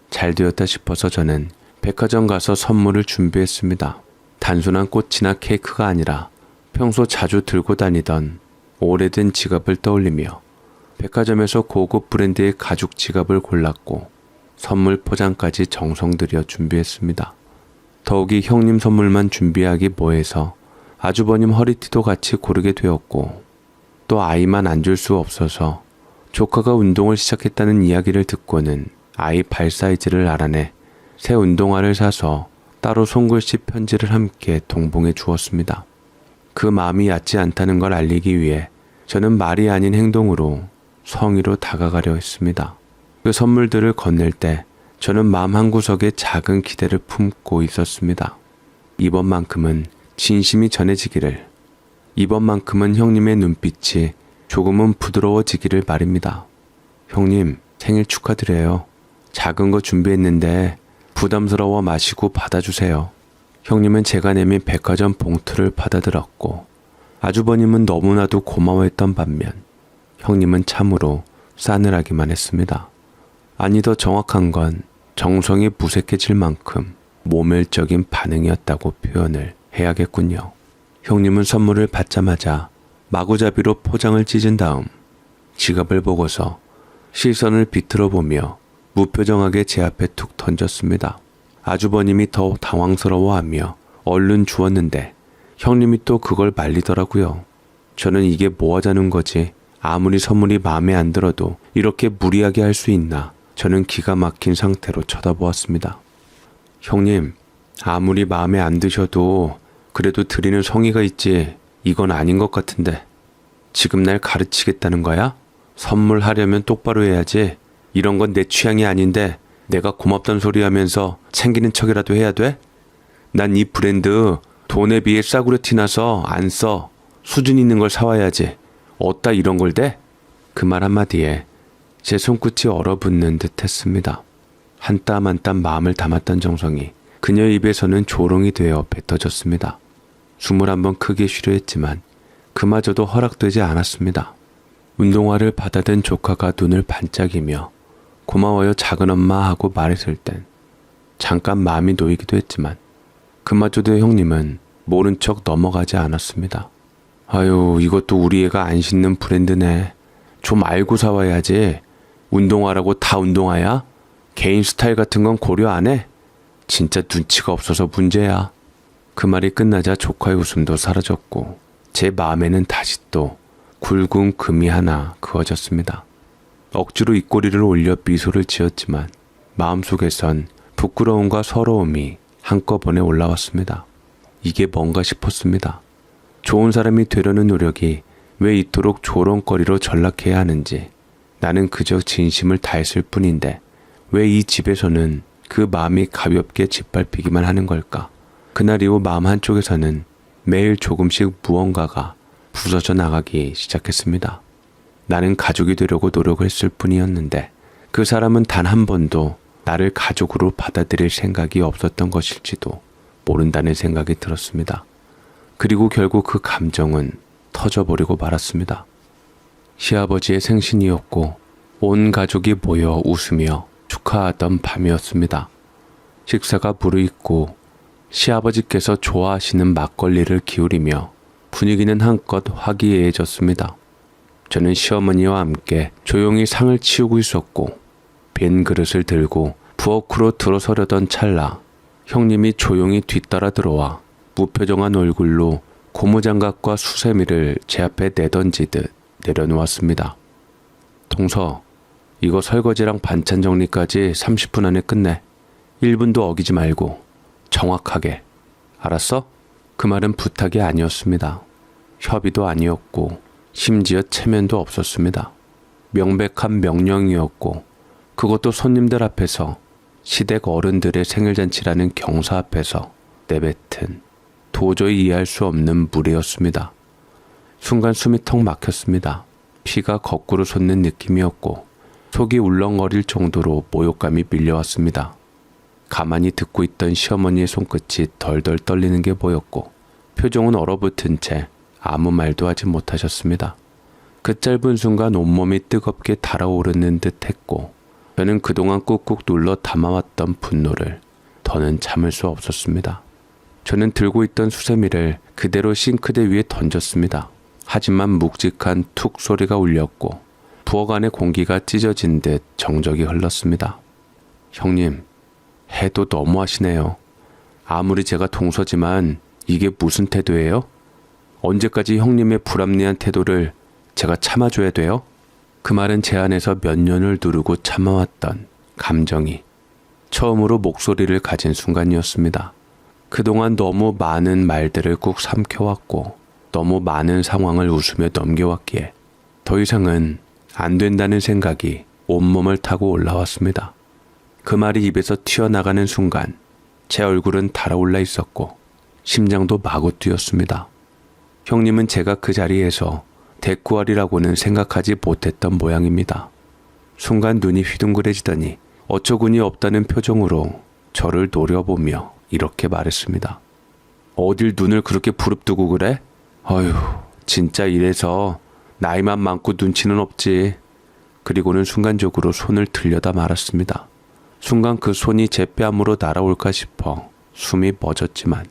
잘 되었다 싶어서 저는 백화점 가서 선물을 준비했습니다. 단순한 꽃이나 케이크가 아니라 평소 자주 들고 다니던 오래된 지갑을 떠올리며 백화점에서 고급 브랜드의 가죽 지갑을 골랐고 선물 포장까지 정성 들여 준비했습니다. 더욱이 형님 선물만 준비하기 뭐해서 아주버님 허리띠도 같이 고르게 되었고 또 아이만 안 줄 수 없어서 조카가 운동을 시작했다는 이야기를 듣고는 아이 발 사이즈를 알아내 새 운동화를 사서 따로 손글씨 편지를 함께 동봉해 주었습니다. 그 마음이 얕지 않다는 걸 알리기 위해 저는 말이 아닌 행동으로 성의로 다가가려 했습니다. 그 선물들을 건넬 때 저는 마음 한구석에 작은 기대를 품고 있었습니다. 이번만큼은 진심이 전해지기를, 이번만큼은 형님의 눈빛이 조금은 부드러워지기를 말입니다. 형님, 생일 축하드려요. 작은 거 준비했는데 부담스러워 마시고 받아주세요. 형님은 제가 내민 백화점 봉투를 받아들었고 아주버님은 너무나도 고마워했던 반면 형님은 참으로 싸늘하기만 했습니다. 아니 더 정확한 건 정성이 무색해질 만큼 모멸적인 반응이었다고 표현을 해야겠군요. 형님은 선물을 받자마자 마구잡이로 포장을 찢은 다음 지갑을 보고서 시선을 비틀어 보며 무표정하게 제 앞에 툭 던졌습니다. 아주버님이 더 당황스러워하며 얼른 주었는데 형님이 또 그걸 말리더라고요. 저는 이게 뭐 하자는 거지? 아무리 선물이 마음에 안 들어도 이렇게 무리하게 할 수 있나? 저는 기가 막힌 상태로 쳐다보았습니다. 형님, 아무리 마음에 안 드셔도 그래도 드리는 성의가 있지. 이건 아닌 것 같은데. 지금 날 가르치겠다는 거야? 선물하려면 똑바로 해야지. 이런 건 내 취향이 아닌데 내가 고맙단 소리 하면서 챙기는 척이라도 해야 돼? 난 이 브랜드 돈에 비해 싸구려 티나서 안 써. 수준 있는 걸 사와야지. 어따 이런 걸 대? 그 말 한마디에 제 손끝이 얼어붙는 듯 했습니다. 한 땀 한 땀 마음을 담았던 정성이 그녀의 입에서는 조롱이 되어 뱉어졌습니다. 숨을 한번 크게 쉬려 했지만 그마저도 허락되지 않았습니다. 운동화를 받아든 조카가 눈을 반짝이며 고마워요 작은엄마 하고 말했을 땐 잠깐 마음이 놓이기도 했지만 그마저도 형님은 모른 척 넘어가지 않았습니다. 아유, 이것도 우리 애가 안 신는 브랜드네. 좀 알고 사와야지. 운동화라고 다 운동화야? 개인 스타일 같은 건 고려 안 해? 진짜 눈치가 없어서 문제야. 그 말이 끝나자 조카의 웃음도 사라졌고 제 마음에는 다시 또 굵은 금이 하나 그어졌습니다. 억지로 입꼬리를 올려 미소를 지었지만 마음속에선 부끄러움과 서러움이 한꺼번에 올라왔습니다. 이게 뭔가 싶었습니다. 좋은 사람이 되려는 노력이 왜 이토록 조롱거리로 전락해야 하는지, 나는 그저 진심을 다했을 뿐인데 왜 이 집에서는 그 마음이 가볍게 짓밟히기만 하는 걸까? 그날 이후 마음 한쪽에서는 매일 조금씩 무언가가 부서져 나가기 시작했습니다. 나는 가족이 되려고 노력을 했을 뿐이었는데 그 사람은 단 한 번도 나를 가족으로 받아들일 생각이 없었던 것일지도 모른다는 생각이 들었습니다. 그리고 결국 그 감정은 터져버리고 말았습니다. 시아버지의 생신이었고 온 가족이 모여 웃으며 축하하던 밤이었습니다. 식사가 무르익고 시아버지께서 좋아하시는 막걸리를 기울이며 분위기는 한껏 화기애애해졌습니다. 저는 시어머니와 함께 조용히 상을 치우고 있었고 빈 그릇을 들고 부엌으로 들어서려던 찰나 형님이 조용히 뒤따라 들어와 무표정한 얼굴로 고무장갑과 수세미를 제 앞에 내던지듯 내려놓았습니다. 동서, 이거 설거지랑 반찬 정리까지 30분 안에 끝내. 1분도 어기지 말고 정확하게. 알았어? 그 말은 부탁이 아니었습니다. 협의도 아니었고 심지어 체면도 없었습니다. 명백한 명령이었고 그것도 손님들 앞에서 시댁 어른들의 생일잔치라는 경사 앞에서 내뱉은 도저히 이해할 수 없는 무례였습니다. 순간 숨이 턱 막혔습니다. 피가 거꾸로 솟는 느낌이었고 속이 울렁거릴 정도로 모욕감이 밀려왔습니다. 가만히 듣고 있던 시어머니의 손끝이 덜덜 떨리는 게 보였고 표정은 얼어붙은 채 아무 말도 하지 못하셨습니다. 그 짧은 순간 온몸이 뜨겁게 달아오르는 듯 했고 저는 그동안 꾹꾹 눌러 담아왔던 분노를 더는 참을 수 없었습니다. 저는 들고 있던 수세미를 그대로 싱크대 위에 던졌습니다. 하지만 묵직한 툭 소리가 울렸고 부엌 안의 공기가 찢어진 듯 정적이 흘렀습니다. 형님, 해도 너무하시네요. 아무리 제가 동서지만 이게 무슨 태도예요? 언제까지 형님의 불합리한 태도를 제가 참아줘야 돼요? 그 말은 제 안에서 몇 년을 누르고 참아왔던 감정이 처음으로 목소리를 가진 순간이었습니다. 그동안 너무 많은 말들을 꾹 삼켜왔고 너무 많은 상황을 웃으며 넘겨왔기에 더 이상은 안 된다는 생각이 온몸을 타고 올라왔습니다. 그 말이 입에서 튀어나가는 순간 제 얼굴은 달아올라 있었고 심장도 마구 뛰었습니다. 형님은 제가 그 자리에서 대꾸하리라고는 생각하지 못했던 모양입니다. 순간 눈이 휘둥그레지더니 어처구니 없다는 표정으로 저를 노려보며 이렇게 말했습니다. 어딜 눈을 그렇게 부릅뜨고 그래? 어휴, 진짜 이래서 나이만 많고 눈치는 없지. 그리고는 순간적으로 손을 들여다 말았습니다. 순간 그 손이 제 뺨으로 날아올까 싶어 숨이 멎었지만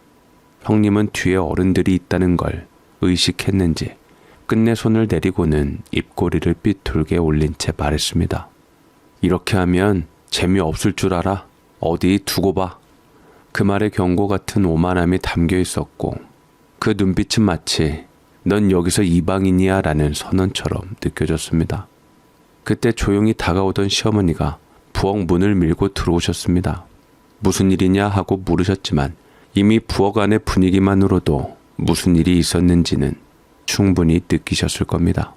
형님은 뒤에 어른들이 있다는 걸 의식했는지 끝내 손을 내리고는 입꼬리를 삐뚤게 올린 채 말했습니다. 이렇게 하면 재미없을 줄 알아? 어디 두고 봐. 그 말에 경고 같은 오만함이 담겨 있었고 그 눈빛은 마치 넌 여기서 이방인이야 라는 선언처럼 느껴졌습니다. 그때 조용히 다가오던 시어머니가 부엌 문을 밀고 들어오셨습니다. 무슨 일이냐 하고 물으셨지만 이미 부엌 안의 분위기만으로도 무슨 일이 있었는지는 충분히 느끼셨을 겁니다.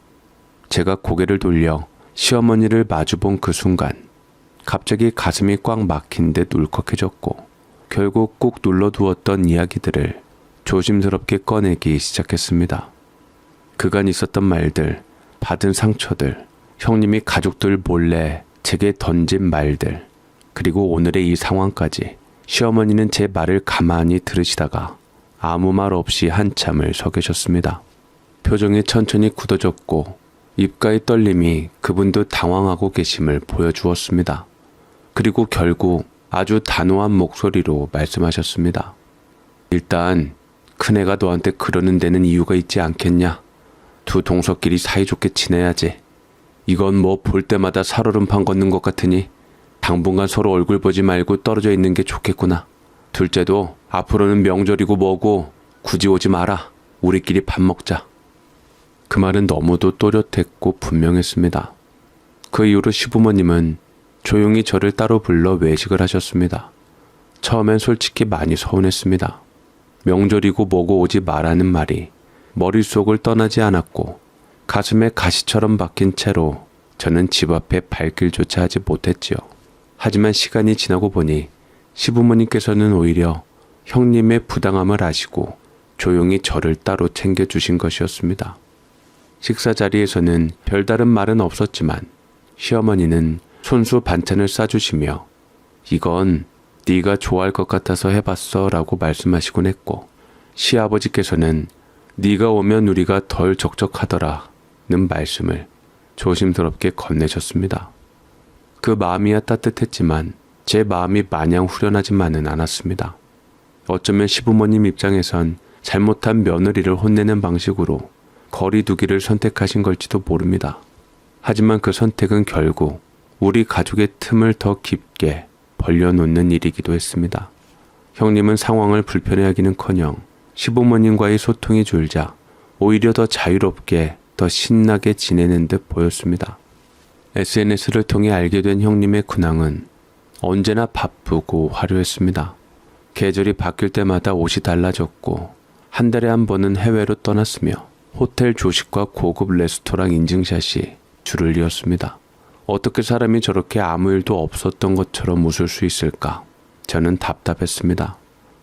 제가 고개를 돌려 시어머니를 마주본 그 순간 갑자기 가슴이 꽉 막힌 듯 울컥해졌고 결국 꾹 눌러두었던 이야기들을 조심스럽게 꺼내기 시작했습니다. 그간 있었던 말들, 받은 상처들, 형님이 가족들 몰래 제게 던진 말들, 그리고 오늘의 이 상황까지 시어머니는 제 말을 가만히 들으시다가 아무 말 없이 한참을 서 계셨습니다. 표정이 천천히 굳어졌고 입가의 떨림이 그분도 당황하고 계심을 보여주었습니다. 그리고 결국 아주 단호한 목소리로 말씀하셨습니다. 일단 큰애가 너한테 그러는 데는 이유가 있지 않겠냐? 두 동서끼리 사이좋게 지내야지. 이건 뭐 볼 때마다 살얼음판 걷는 것 같으니 당분간 서로 얼굴 보지 말고 떨어져 있는 게 좋겠구나. 둘째도 앞으로는 명절이고 뭐고 굳이 오지 마라. 우리끼리 밥 먹자. 그 말은 너무도 또렷했고 분명했습니다. 그 이후로 시부모님은 조용히 저를 따로 불러 외식을 하셨습니다. 처음엔 솔직히 많이 서운했습니다. 명절이고 뭐고 오지 마라는 말이 머릿속을 떠나지 않았고 가슴에 가시처럼 박힌 채로 저는 집 앞에 발길조차 하지 못했지요. 하지만 시간이 지나고 보니 시부모님께서는 오히려 형님의 부당함을 아시고 조용히 저를 따로 챙겨주신 것이었습니다. 식사 자리에서는 별다른 말은 없었지만 시어머니는 손수 반찬을 싸주시며 이건 네가 좋아할 것 같아서 해봤어 라고 말씀하시곤 했고 시아버지께서는 네가 오면 우리가 덜 적적하더라 는 말씀을 조심스럽게 건네셨습니다. 그 마음이야 따뜻했지만 제 마음이 마냥 후련하지만은 않았습니다. 어쩌면 시부모님 입장에선 잘못한 며느리를 혼내는 방식으로 거리 두기를 선택하신 걸지도 모릅니다. 하지만 그 선택은 결국 우리 가족의 틈을 더 깊게 벌려놓는 일이기도 했습니다. 형님은 상황을 불편해하기는커녕 시부모님과의 소통이 줄자 오히려 더 자유롭게 더 신나게 지내는 듯 보였습니다. SNS를 통해 알게 된 형님의 근황은 언제나 바쁘고 화려했습니다. 계절이 바뀔 때마다 옷이 달라졌고 한 달에 한 번은 해외로 떠났으며 호텔 조식과 고급 레스토랑 인증샷이 줄을 이었습니다. 어떻게 사람이 저렇게 아무 일도 없었던 것처럼 웃을 수 있을까? 저는 답답했습니다.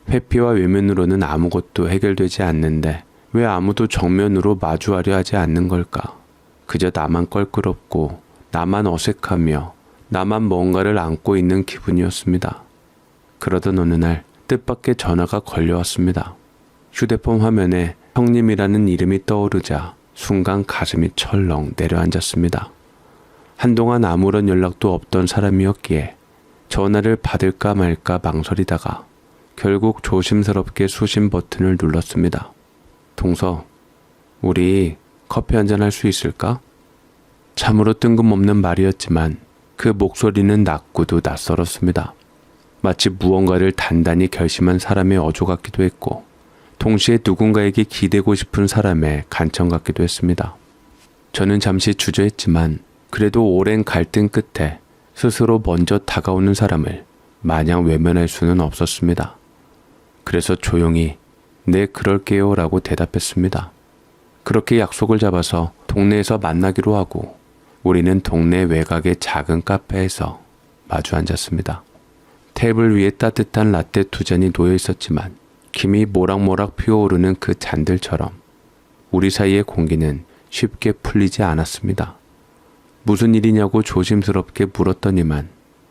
회피와 외면으로는 아무것도 해결되지 않는데 왜 아무도 정면으로 마주하려 하지 않는 걸까? 그저 나만 껄끄럽고 나만 어색하며 나만 뭔가를 안고 있는 기분이었습니다. 그러던 어느 날 뜻밖의 전화가 걸려왔습니다. 휴대폰 화면에 형님이라는 이름이 떠오르자 순간 가슴이 철렁 내려앉았습니다. 한동안 아무런 연락도 없던 사람이었기에 전화를 받을까 말까 망설이다가 결국 조심스럽게 수신 버튼을 눌렀습니다. 동서, 우리 커피 한잔 할 수 있을까? 참으로 뜬금없는 말이었지만 그 목소리는 낮고도 낯설었습니다. 마치 무언가를 단단히 결심한 사람의 어조 같기도 했고 동시에 누군가에게 기대고 싶은 사람의 간청 같기도 했습니다. 저는 잠시 주저했지만 그래도 오랜 갈등 끝에 스스로 먼저 다가오는 사람을 마냥 외면할 수는 없었습니다. 그래서 조용히 네 그럴게요 라고 대답했습니다. 그렇게 약속을 잡아서 동네에서 만나기로 하고 우리는 동네 외곽의 작은 카페에서 마주 앉았습니다. 테이블 위에 따뜻한 라떼 두 잔이 놓여 있었지만 김이 모락모락 피어오르는 그 잔들처럼 우리 사이의 공기는 쉽게 풀리지 않았습니다. 무슨 일이냐고 조심스럽게 물었더니만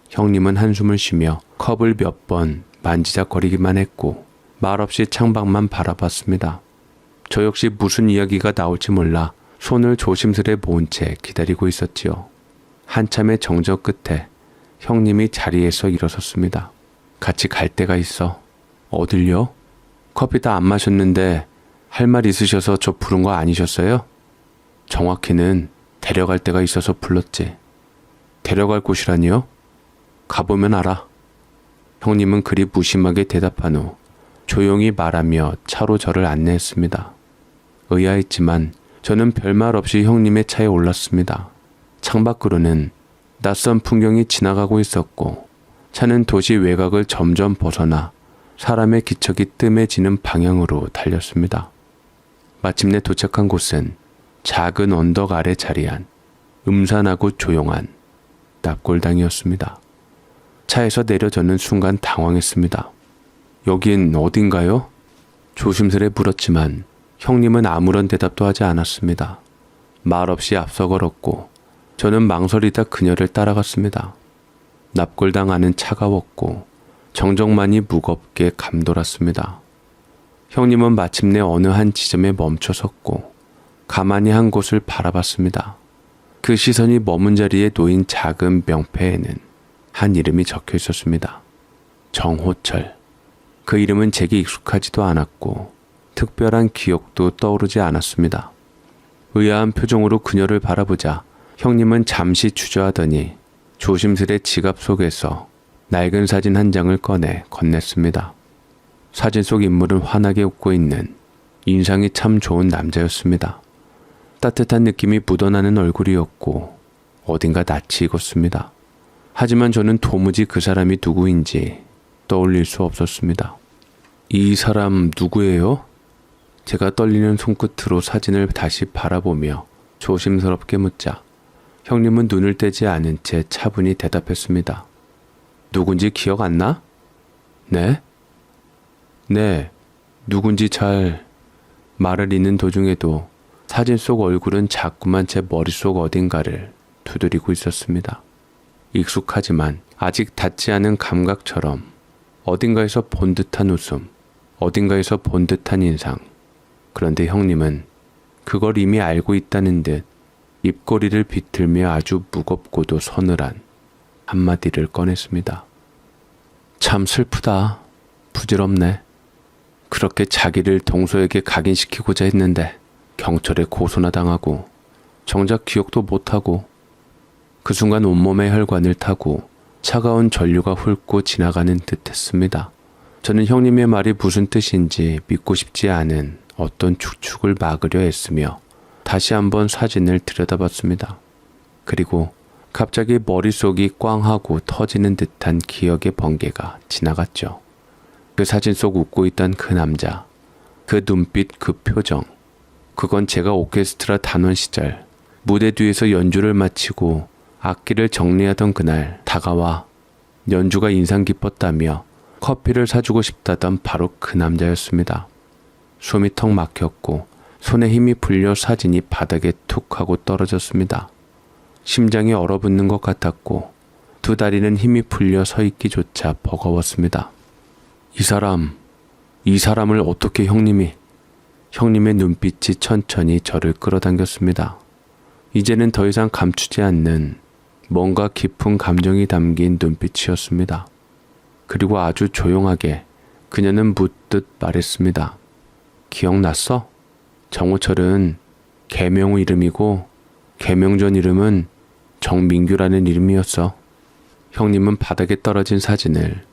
형님은 한숨을 쉬며 컵을 몇 번 만지작거리기만 했고 말없이 창밖만 바라봤습니다. 저 역시 무슨 이야기가 나올지 몰라 손을 조심스레 모은 채 기다리고 있었지요. 한참의 정적 끝에 형님이 자리에서 일어섰습니다. 같이 갈 데가 있어. 어딜요? 커피 다 안 마셨는데 할 말 있으셔서 저 부른 거 아니셨어요? 정확히는 데려갈 데가 있어서 불렀지. 데려갈 곳이라니요? 가보면 알아. 형님은 그리 무심하게 대답한 후 조용히 말하며 차로 저를 안내했습니다. 의아했지만 저는 별말 없이 형님의 차에 올랐습니다. 창밖으로는 낯선 풍경이 지나가고 있었고 차는 도시 외곽을 점점 벗어나 사람의 기척이 뜸해지는 방향으로 달렸습니다. 마침내 도착한 곳은 작은 언덕 아래 자리한 음산하고 조용한 납골당이었습니다. 차에서 내려 저는 순간 당황했습니다. 여긴 어딘가요? 조심스레 물었지만 형님은 아무런 대답도 하지 않았습니다. 말없이 앞서 걸었고 저는 망설이다 그녀를 따라갔습니다. 납골당 안은 차가웠고 정적만이 무겁게 감돌았습니다. 형님은 마침내 어느 한 지점에 멈춰 섰고 가만히 한 곳을 바라봤습니다. 그 시선이 머문 자리에 놓인 작은 명패에는 한 이름이 적혀 있었습니다. 정호철. 그 이름은 제게 익숙하지도 않았고 특별한 기억도 떠오르지 않았습니다. 의아한 표정으로 그녀를 바라보자 형님은 잠시 주저하더니 조심스레 지갑 속에서 낡은 사진 한 장을 꺼내 건넸습니다. 사진 속 인물은 환하게 웃고 있는 인상이 참 좋은 남자였습니다. 따뜻한 느낌이 묻어나는 얼굴이었고 어딘가 낯이 익었습니다. 하지만 저는 도무지 그 사람이 누구인지 떠올릴 수 없었습니다. 이 사람 누구예요? 제가 떨리는 손끝으로 사진을 다시 바라보며 조심스럽게 묻자 형님은 눈을 떼지 않은 채 차분히 대답했습니다. 누군지 기억 안 나? 네? 네, 누군지 잘... 말을 잇는 도중에도 사진 속 얼굴은 자꾸만 제 머릿속 어딘가를 두드리고 있었습니다. 익숙하지만 아직 닿지 않은 감각처럼 어딘가에서 본 듯한 웃음, 어딘가에서 본 듯한 인상. 그런데 형님은 그걸 이미 알고 있다는 듯 입꼬리를 비틀며 아주 무겁고도 서늘한 한마디를 꺼냈습니다. 참 슬프다. 부질없네. 그렇게 자기를 동서에게 각인시키고자 했는데 경찰에 고소나 당하고 정작 기억도 못하고 그 순간 온몸의 혈관을 타고 차가운 전류가 훑고 지나가는 듯 했습니다. 저는 형님의 말이 무슨 뜻인지 믿고 싶지 않은 어떤 축축을 막으려 애쓰며 다시 한번 사진을 들여다봤습니다. 그리고 갑자기 머릿속이 꽝하고 터지는 듯한 기억의 번개가 지나갔죠. 그 사진 속 웃고 있던 그 남자, 그 눈빛, 그 표정. 그건 제가 오케스트라 단원 시절 무대 뒤에서 연주를 마치고 악기를 정리하던 그날 다가와 연주가 인상 깊었다며 커피를 사주고 싶다던 바로 그 남자였습니다. 숨이 턱 막혔고 손에 힘이 풀려 사진이 바닥에 툭 하고 떨어졌습니다. 심장이 얼어붙는 것 같았고 두 다리는 힘이 풀려 서 있기조차 버거웠습니다. 이 사람을 어떻게 형님의 눈빛이 천천히 저를 끌어당겼습니다. 이제는 더 이상 감추지 않는 뭔가 깊은 감정이 담긴 눈빛이었습니다. 그리고 아주 조용하게 그녀는 묻듯 말했습니다. 기억났어? 정호철은 계명우 이름이고 계명전 이름은 정민규라는 이름이었어. 형님은 바닥에 떨어진 사진을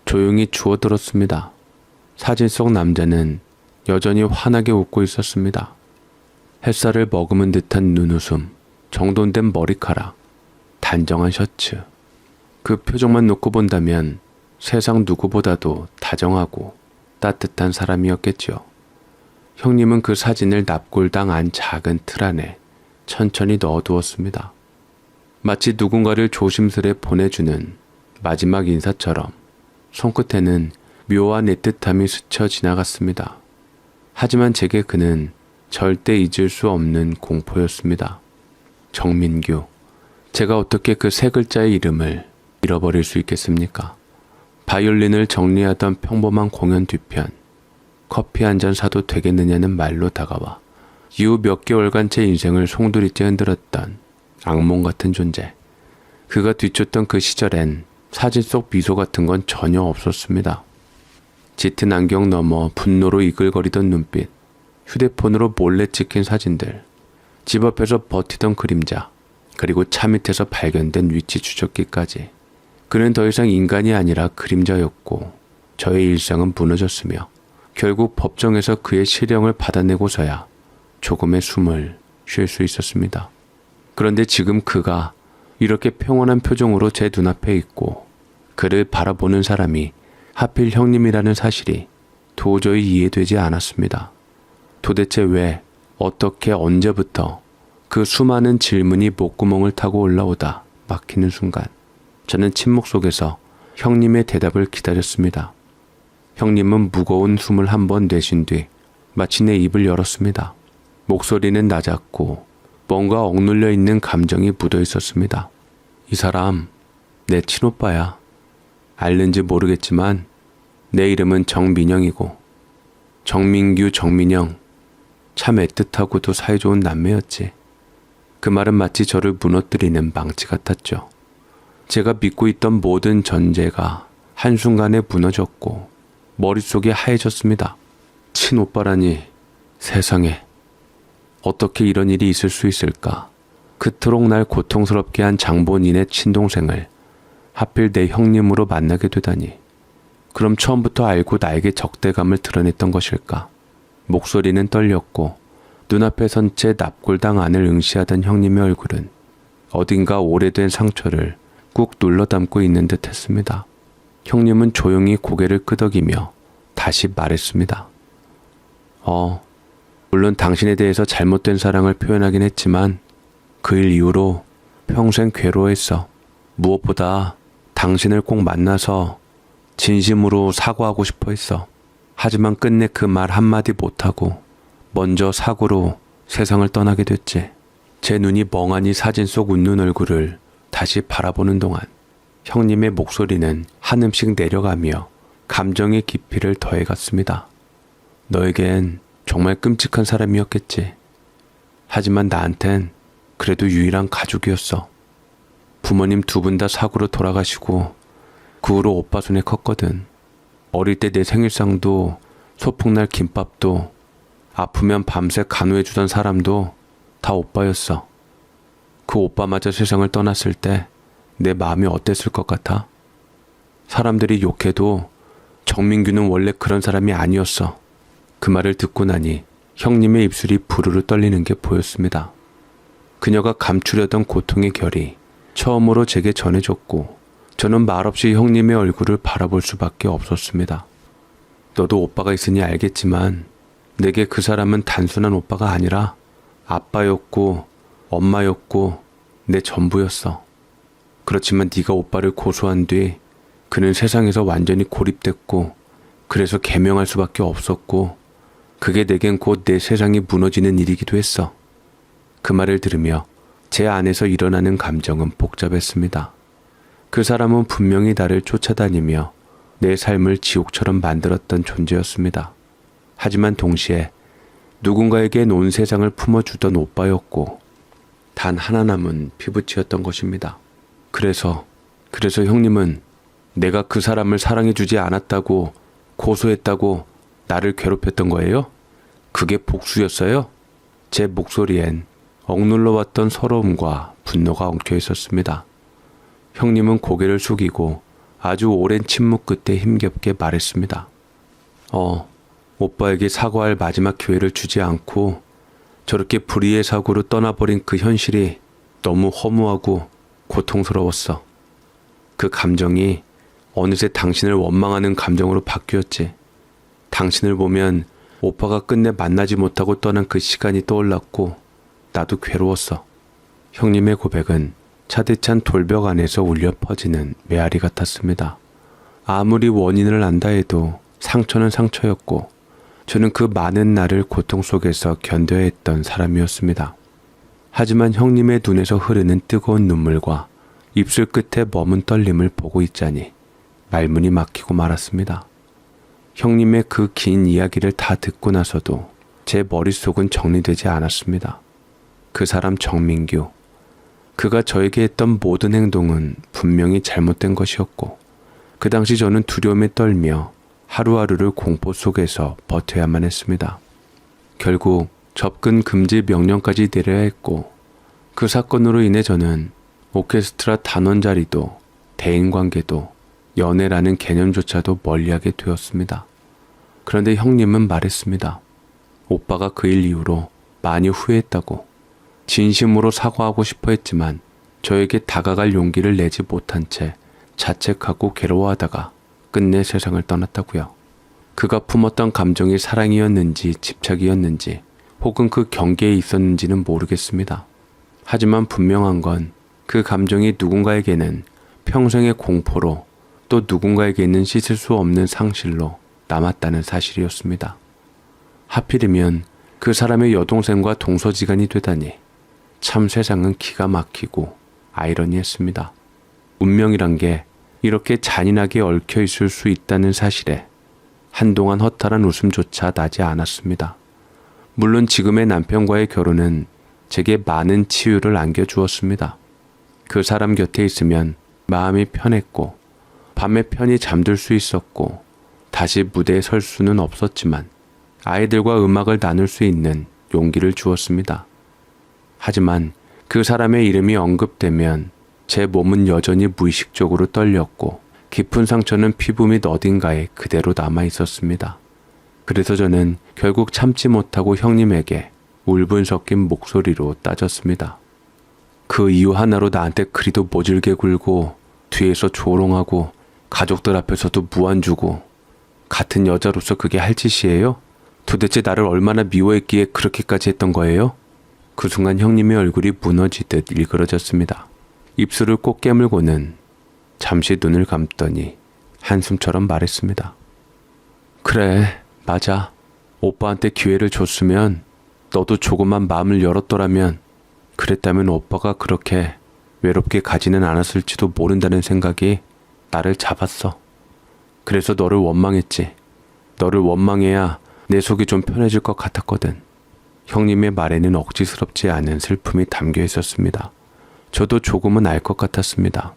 조용히 주워들었습니다. 사진 속 남자는 여전히 환하게 웃고 있었습니다. 햇살을 머금은 듯한 눈웃음, 정돈된 머리카락, 단정한 셔츠. 그 표정만 놓고 본다면 세상 누구보다도 다정하고 따뜻한 사람이었겠지요. 형님은 그 사진을 납골당 안 작은 틀 안에 천천히 넣어두었습니다. 마치 누군가를 조심스레 보내주는 마지막 인사처럼 손끝에는 묘한 애틋함이 스쳐 지나갔습니다. 하지만 제게 그는 절대 잊을 수 없는 공포였습니다. 정민규. 제가 어떻게 그 세 글자의 이름을 잃어버릴 수 있겠습니까? 바이올린을 정리하던 평범한 공연 뒤편. 커피 한 잔 사도 되겠느냐는 말로 다가와 이후 몇 개월간 제 인생을 송두리째 흔들었던 악몽 같은 존재. 그가 뒤쫓던 그 시절엔 사진 속 미소 같은 건 전혀 없었습니다. 짙은 안경 너머 분노로 이글거리던 눈빛, 휴대폰으로 몰래 찍힌 사진들, 집 앞에서 버티던 그림자, 그리고 차 밑에서 발견된 위치 추적기까지. 그는 더 이상 인간이 아니라 그림자였고 저의 일상은 무너졌으며 결국 법정에서 그의 실형을 받아내고서야 조금의 숨을 쉴 수 있었습니다. 그런데 지금 그가 이렇게 평온한 표정으로 제 눈앞에 있고 그를 바라보는 사람이 하필 형님이라는 사실이 도저히 이해되지 않았습니다. 도대체 왜, 어떻게, 언제부터 그 수많은 질문이 목구멍을 타고 올라오다 막히는 순간 저는 침묵 속에서 형님의 대답을 기다렸습니다. 형님은 무거운 숨을 한번 내쉰 뒤 마치 내 입을 열었습니다. 목소리는 낮았고 뭔가 억눌려 있는 감정이 묻어 있었습니다. 이 사람 내 친오빠야. 알는지 모르겠지만 내 이름은 정민영이고 정민규, 정민영. 참 애틋하고도 사이좋은 남매였지. 그 말은 마치 저를 무너뜨리는 망치 같았죠. 제가 믿고 있던 모든 전제가 한순간에 무너졌고 머릿속이 하얘졌습니다. 친오빠라니, 세상에. 어떻게 이런 일이 있을 수 있을까? 그토록 날 고통스럽게 한 장본인의 친동생을 하필 내 형님으로 만나게 되다니. 그럼 처음부터 알고 나에게 적대감을 드러냈던 것일까? 목소리는 떨렸고 눈앞에 선 채 납골당 안을 응시하던 형님의 얼굴은 어딘가 오래된 상처를 꾹 눌러 담고 있는 듯 했습니다. 형님은 조용히 고개를 끄덕이며 다시 말했습니다. 물론 당신에 대해서 잘못된 사랑을 표현하긴 했지만 그 일 이후로 평생 괴로워했어. 무엇보다 당신을 꼭 만나서 진심으로 사과하고 싶어 했어. 하지만 끝내 그 말 한마디 못하고 먼저 사고로 세상을 떠나게 됐지. 제 눈이 멍하니 사진 속 웃는 얼굴을 다시 바라보는 동안 형님의 목소리는 한음씩 내려가며 감정의 깊이를 더해갔습니다. 너에겐 정말 끔찍한 사람이었겠지. 하지만 나한텐 그래도 유일한 가족이었어. 부모님 두 분 다 사고로 돌아가시고 그 후로 오빠 손에 컸거든. 어릴 때 내 생일상도 소풍날 김밥도 아프면 밤새 간호해주던 사람도 다 오빠였어. 그 오빠마저 세상을 떠났을 때 내 마음이 어땠을 것 같아? 사람들이 욕해도 정민규는 원래 그런 사람이 아니었어. 그 말을 듣고 나니 형님의 입술이 부르르 떨리는 게 보였습니다. 그녀가 감추려던 고통의 결이 처음으로 제게 전해졌고 저는 말없이 형님의 얼굴을 바라볼 수밖에 없었습니다. 너도 오빠가 있으니 알겠지만 내게 그 사람은 단순한 오빠가 아니라 아빠였고 엄마였고 내 전부였어. 그렇지만 네가 오빠를 고소한 뒤 그는 세상에서 완전히 고립됐고 그래서 개명할 수밖에 없었고 그게 내겐 곧 내 세상이 무너지는 일이기도 했어. 그 말을 들으며 제 안에서 일어나는 감정은 복잡했습니다. 그 사람은 분명히 나를 쫓아다니며 내 삶을 지옥처럼 만들었던 존재였습니다. 하지만 동시에 누군가에겐 온 세상을 품어주던 오빠였고 단 하나 남은 피부치였던 것입니다. 그래서 형님은 내가 그 사람을 사랑해주지 않았다고 고소했다고 나를 괴롭혔던 거예요? 그게 복수였어요? 제 목소리엔 억눌러왔던 서러움과 분노가 엉켜 있었습니다. 형님은 고개를 숙이고 아주 오랜 침묵 끝에 힘겹게 말했습니다. 오빠에게 사과할 마지막 기회를 주지 않고 저렇게 불의의 사고로 떠나버린 그 현실이 너무 허무하고 고통스러웠어. 그 감정이 어느새 당신을 원망하는 감정으로 바뀌었지. 당신을 보면 오빠가 끝내 만나지 못하고 떠난 그 시간이 떠올랐고 나도 괴로웠어. 형님의 고백은 차디찬 돌벽 안에서 울려 퍼지는 메아리 같았습니다. 아무리 원인을 안다 해도 상처는 상처였고 저는 그 많은 날을 고통 속에서 견뎌야 했던 사람이었습니다. 하지만 형님의 눈에서 흐르는 뜨거운 눈물과 입술 끝에 머문 떨림을 보고 있자니 말문이 막히고 말았습니다. 형님의 그 긴 이야기를 다 듣고 나서도 제 머릿속은 정리되지 않았습니다. 그 사람 정민규, 그가 저에게 했던 모든 행동은 분명히 잘못된 것이었고 그 당시 저는 두려움에 떨며 하루하루를 공포 속에서 버텨야만 했습니다. 결국 접근 금지 명령까지 내려야 했고 그 사건으로 인해 저는 오케스트라 단원 자리도 대인관계도 연애라는 개념조차도 멀리하게 되었습니다. 그런데 형님은 말했습니다. 오빠가 그 일 이후로 많이 후회했다고. 진심으로 사과하고 싶어 했지만 저에게 다가갈 용기를 내지 못한 채 자책하고 괴로워하다가 끝내 세상을 떠났다고요. 그가 품었던 감정이 사랑이었는지 집착이었는지 혹은 그 경계에 있었는지는 모르겠습니다. 하지만 분명한 건 그 감정이 누군가에게는 평생의 공포로 또 누군가에게는 씻을 수 없는 상실로 남았다는 사실이었습니다. 하필이면 그 사람의 여동생과 동서지간이 되다니 참 세상은 기가 막히고 아이러니했습니다. 운명이란 게 이렇게 잔인하게 얽혀 있을 수 있다는 사실에 한동안 허탈한 웃음조차 나지 않았습니다. 물론 지금의 남편과의 결혼은 제게 많은 치유를 안겨주었습니다. 그 사람 곁에 있으면 마음이 편했고 밤에 편히 잠들 수 있었고 다시 무대에 설 수는 없었지만 아이들과 음악을 나눌 수 있는 용기를 주었습니다. 하지만 그 사람의 이름이 언급되면 제 몸은 여전히 무의식적으로 떨렸고 깊은 상처는 피부 및 어딘가에 그대로 남아 있었습니다. 그래서 저는 결국 참지 못하고 형님에게 울분 섞인 목소리로 따졌습니다. 그 이유 하나로 나한테 그리도 모질게 굴고 뒤에서 조롱하고 가족들 앞에서도 무안 주고 같은 여자로서 그게 할 짓이에요? 도대체 나를 얼마나 미워했기에 그렇게까지 했던 거예요? 그 순간 형님의 얼굴이 무너지듯 일그러졌습니다. 입술을 꼭 깨물고는 잠시 눈을 감더니 한숨처럼 말했습니다. 그래, 맞아. 오빠한테 기회를 줬으면 너도 조금만 마음을 열었더라면 그랬다면 오빠가 그렇게 외롭게 가지는 않았을지도 모른다는 생각이 나를 잡았어. 그래서 너를 원망했지. 너를 원망해야 내 속이 좀 편해질 것 같았거든. 형님의 말에는 억지스럽지 않은 슬픔이 담겨 있었습니다. 저도 조금은 알 것 같았습니다.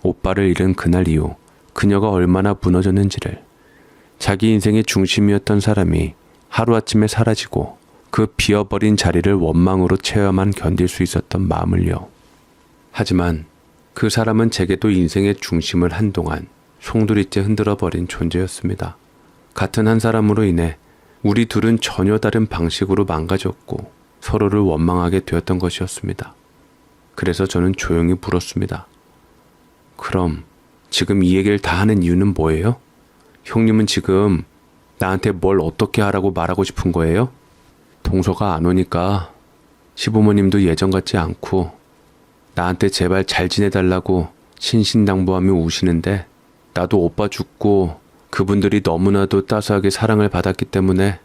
오빠를 잃은 그날 이후 그녀가 얼마나 무너졌는지를. 자기 인생의 중심이었던 사람이 하루아침에 사라지고 그 비어버린 자리를 원망으로 채워만 견딜 수 있었던 마음을요. 하지만 그 사람은 제게도 인생의 중심을 한동안 송두리째 흔들어버린 존재였습니다. 같은 한 사람으로 인해 우리 둘은 전혀 다른 방식으로 망가졌고 서로를 원망하게 되었던 것이었습니다. 그래서 저는 조용히 물었습니다. 그럼 지금 이 얘기를 다 하는 이유는 뭐예요? 형님은 지금 나한테 뭘 어떻게 하라고 말하고 싶은 거예요? 동서가 안 오니까 시부모님도 예전 같지 않고 나한테 제발 잘 지내달라고 신신당부하며 우시는데 나도 오빠 죽고 그분들이 너무나도 따스하게 사랑을 받았기 때문에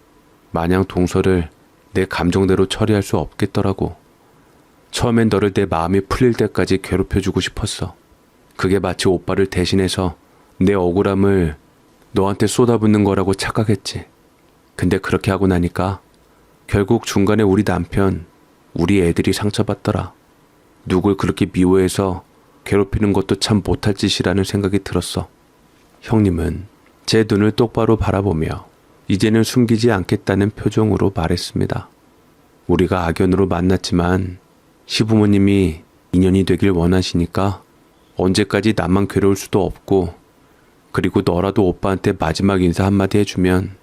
마냥 동서를 내 감정대로 처리할 수 없겠더라고. 처음엔 너를 내 마음이 풀릴 때까지 괴롭혀주고 싶었어. 그게 마치 오빠를 대신해서 내 억울함을 너한테 쏟아붓는 거라고 착각했지. 근데 그렇게 하고 나니까 결국 중간에 우리 남편, 우리 애들이 상처받더라. 누굴 그렇게 미워해서 괴롭히는 것도 참 못할 짓이라는 생각이 들었어. 형님은 제 눈을 똑바로 바라보며 이제는 숨기지 않겠다는 표정으로 말했습니다. 우리가 악연으로 만났지만 시부모님이 인연이 되길 원하시니까 언제까지 나만 괴로울 수도 없고 그리고 너라도 오빠한테 마지막 인사 한마디 해주면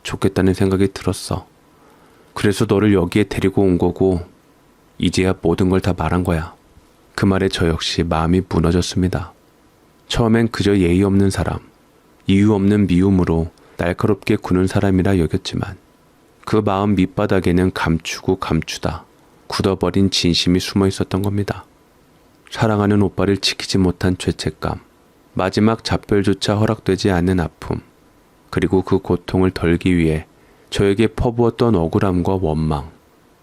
좋겠다는 생각이 들었어. 그래서 너를 여기에 데리고 온 거고 이제야 모든 걸 다 말한 거야. 그 말에 저 역시 마음이 무너졌습니다. 처음엔 그저 예의 없는 사람, 이유 없는 미움으로 날카롭게 구는 사람이라 여겼지만 그 마음 밑바닥에는 감추고 감추다 굳어버린 진심이 숨어 있었던 겁니다. 사랑하는 오빠를 지키지 못한 죄책감, 마지막 작별조차 허락되지 않는 아픔, 그리고 그 고통을 덜기 위해 저에게 퍼부었던 억울함과 원망,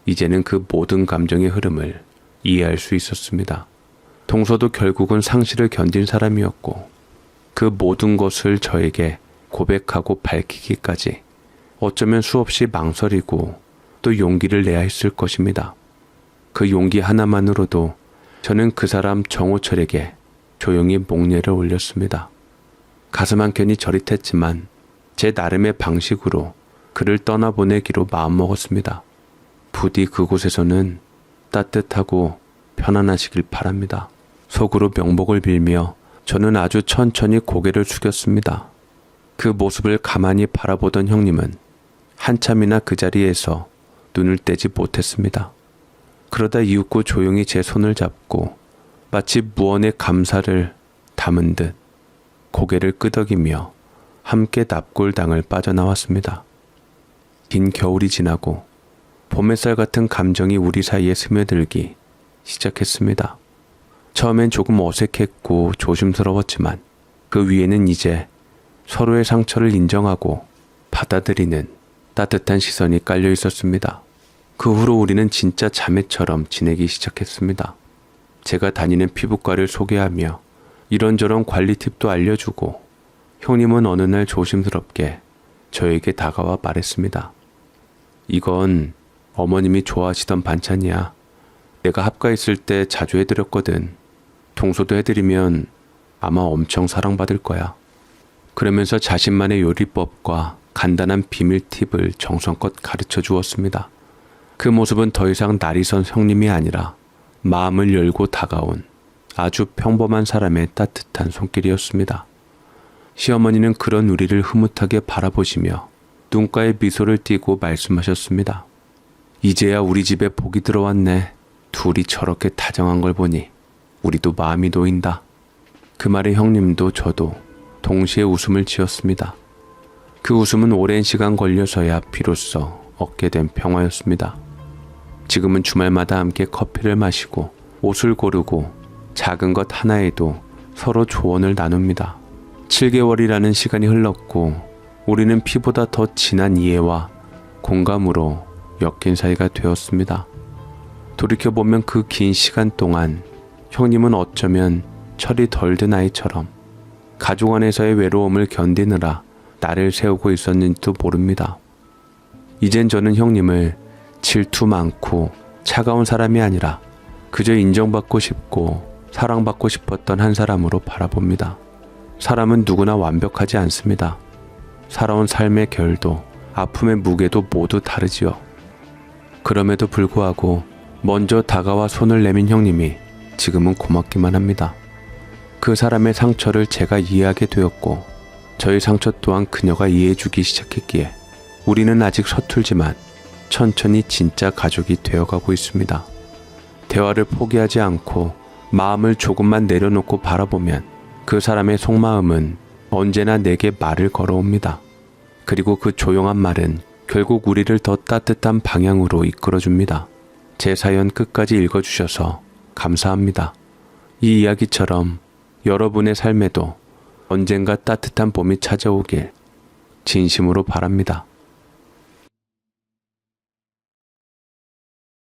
이제는 그 모든 감정의 흐름을 이해할 수 있었습니다. 동서도 결국은 상실을 견딘 사람이었고 그 모든 것을 저에게 고백하고 밝히기까지 어쩌면 수없이 망설이고 또 용기를 내야 했을 것입니다. 그 용기 하나만으로도 저는 그 사람 정호철에게 조용히 목례를 올렸습니다. 가슴 한켠이 저릿했지만 제 나름의 방식으로 그를 떠나보내기로 마음먹었습니다. 부디 그곳에서는 따뜻하고 편안하시길 바랍니다. 속으로 명복을 빌며 저는 아주 천천히 고개를 숙였습니다. 그 모습을 가만히 바라보던 형님은 한참이나 그 자리에서 눈을 떼지 못했습니다. 그러다 이윽고 조용히 제 손을 잡고 마치 무언의 감사를 담은 듯 고개를 끄덕이며 함께 납골당을 빠져나왔습니다. 긴 겨울이 지나고 봄 햇살 같은 감정이 우리 사이에 스며들기 시작했습니다. 처음엔 조금 어색했고 조심스러웠지만 그 위에는 이제 서로의 상처를 인정하고 받아들이는 따뜻한 시선이 깔려 있었습니다. 그 후로 우리는 진짜 자매처럼 지내기 시작했습니다. 제가 다니는 피부과를 소개하며 이런저런 관리 팁도 알려주고 형님은 어느 날 조심스럽게 저에게 다가와 말했습니다. 이건 어머님이 좋아하시던 반찬이야. 내가 합가했을 때 자주 해드렸거든. 동서도 해드리면 아마 엄청 사랑받을 거야. 그러면서 자신만의 요리법과 간단한 비밀 팁을 정성껏 가르쳐 주었습니다. 그 모습은 더 이상 날이 선 형님이 아니라 마음을 열고 다가온 아주 평범한 사람의 따뜻한 손길이었습니다. 시어머니는 그런 우리를 흐뭇하게 바라보시며 눈가에 미소를 띠고 말씀하셨습니다. 이제야 우리 집에 복이 들어왔네. 둘이 저렇게 다정한 걸 보니 우리도 마음이 놓인다. 그 말에 형님도 저도 동시에 웃음을 지었습니다. 그 웃음은 오랜 시간 걸려서야 비로소 얻게 된 평화였습니다. 지금은 주말마다 함께 커피를 마시고 옷을 고르고 작은 것 하나에도 서로 조언을 나눕니다. 7개월이라는 시간이 흘렀고 우리는 피보다 더 진한 이해와 공감으로 엮인 사이가 되었습니다. 돌이켜보면 그 긴 시간 동안 형님은 어쩌면 철이 덜 든 아이처럼 가족 안에서의 외로움을 견디느라 나를 세우고 있었는지도 모릅니다. 이젠 저는 형님을 질투 많고 차가운 사람이 아니라 그저 인정받고 싶고 사랑받고 싶었던 한 사람으로 바라봅니다. 사람은 누구나 완벽하지 않습니다. 살아온 삶의 결도, 아픔의 무게도 모두 다르지요. 그럼에도 불구하고 먼저 다가와 손을 내민 형님이 지금은 고맙기만 합니다. 그 사람의 상처를 제가 이해하게 되었고 저의 상처 또한 그녀가 이해해주기 시작했기에 우리는 아직 서툴지만 천천히 진짜 가족이 되어가고 있습니다. 대화를 포기하지 않고 마음을 조금만 내려놓고 바라보면 그 사람의 속마음은 언제나 내게 말을 걸어옵니다. 그리고 그 조용한 말은 결국 우리를 더 따뜻한 방향으로 이끌어줍니다. 제 사연 끝까지 읽어주셔서 감사합니다. 이 이야기처럼 여러분의 삶에도 언젠가 따뜻한 봄이 찾아오길 진심으로 바랍니다.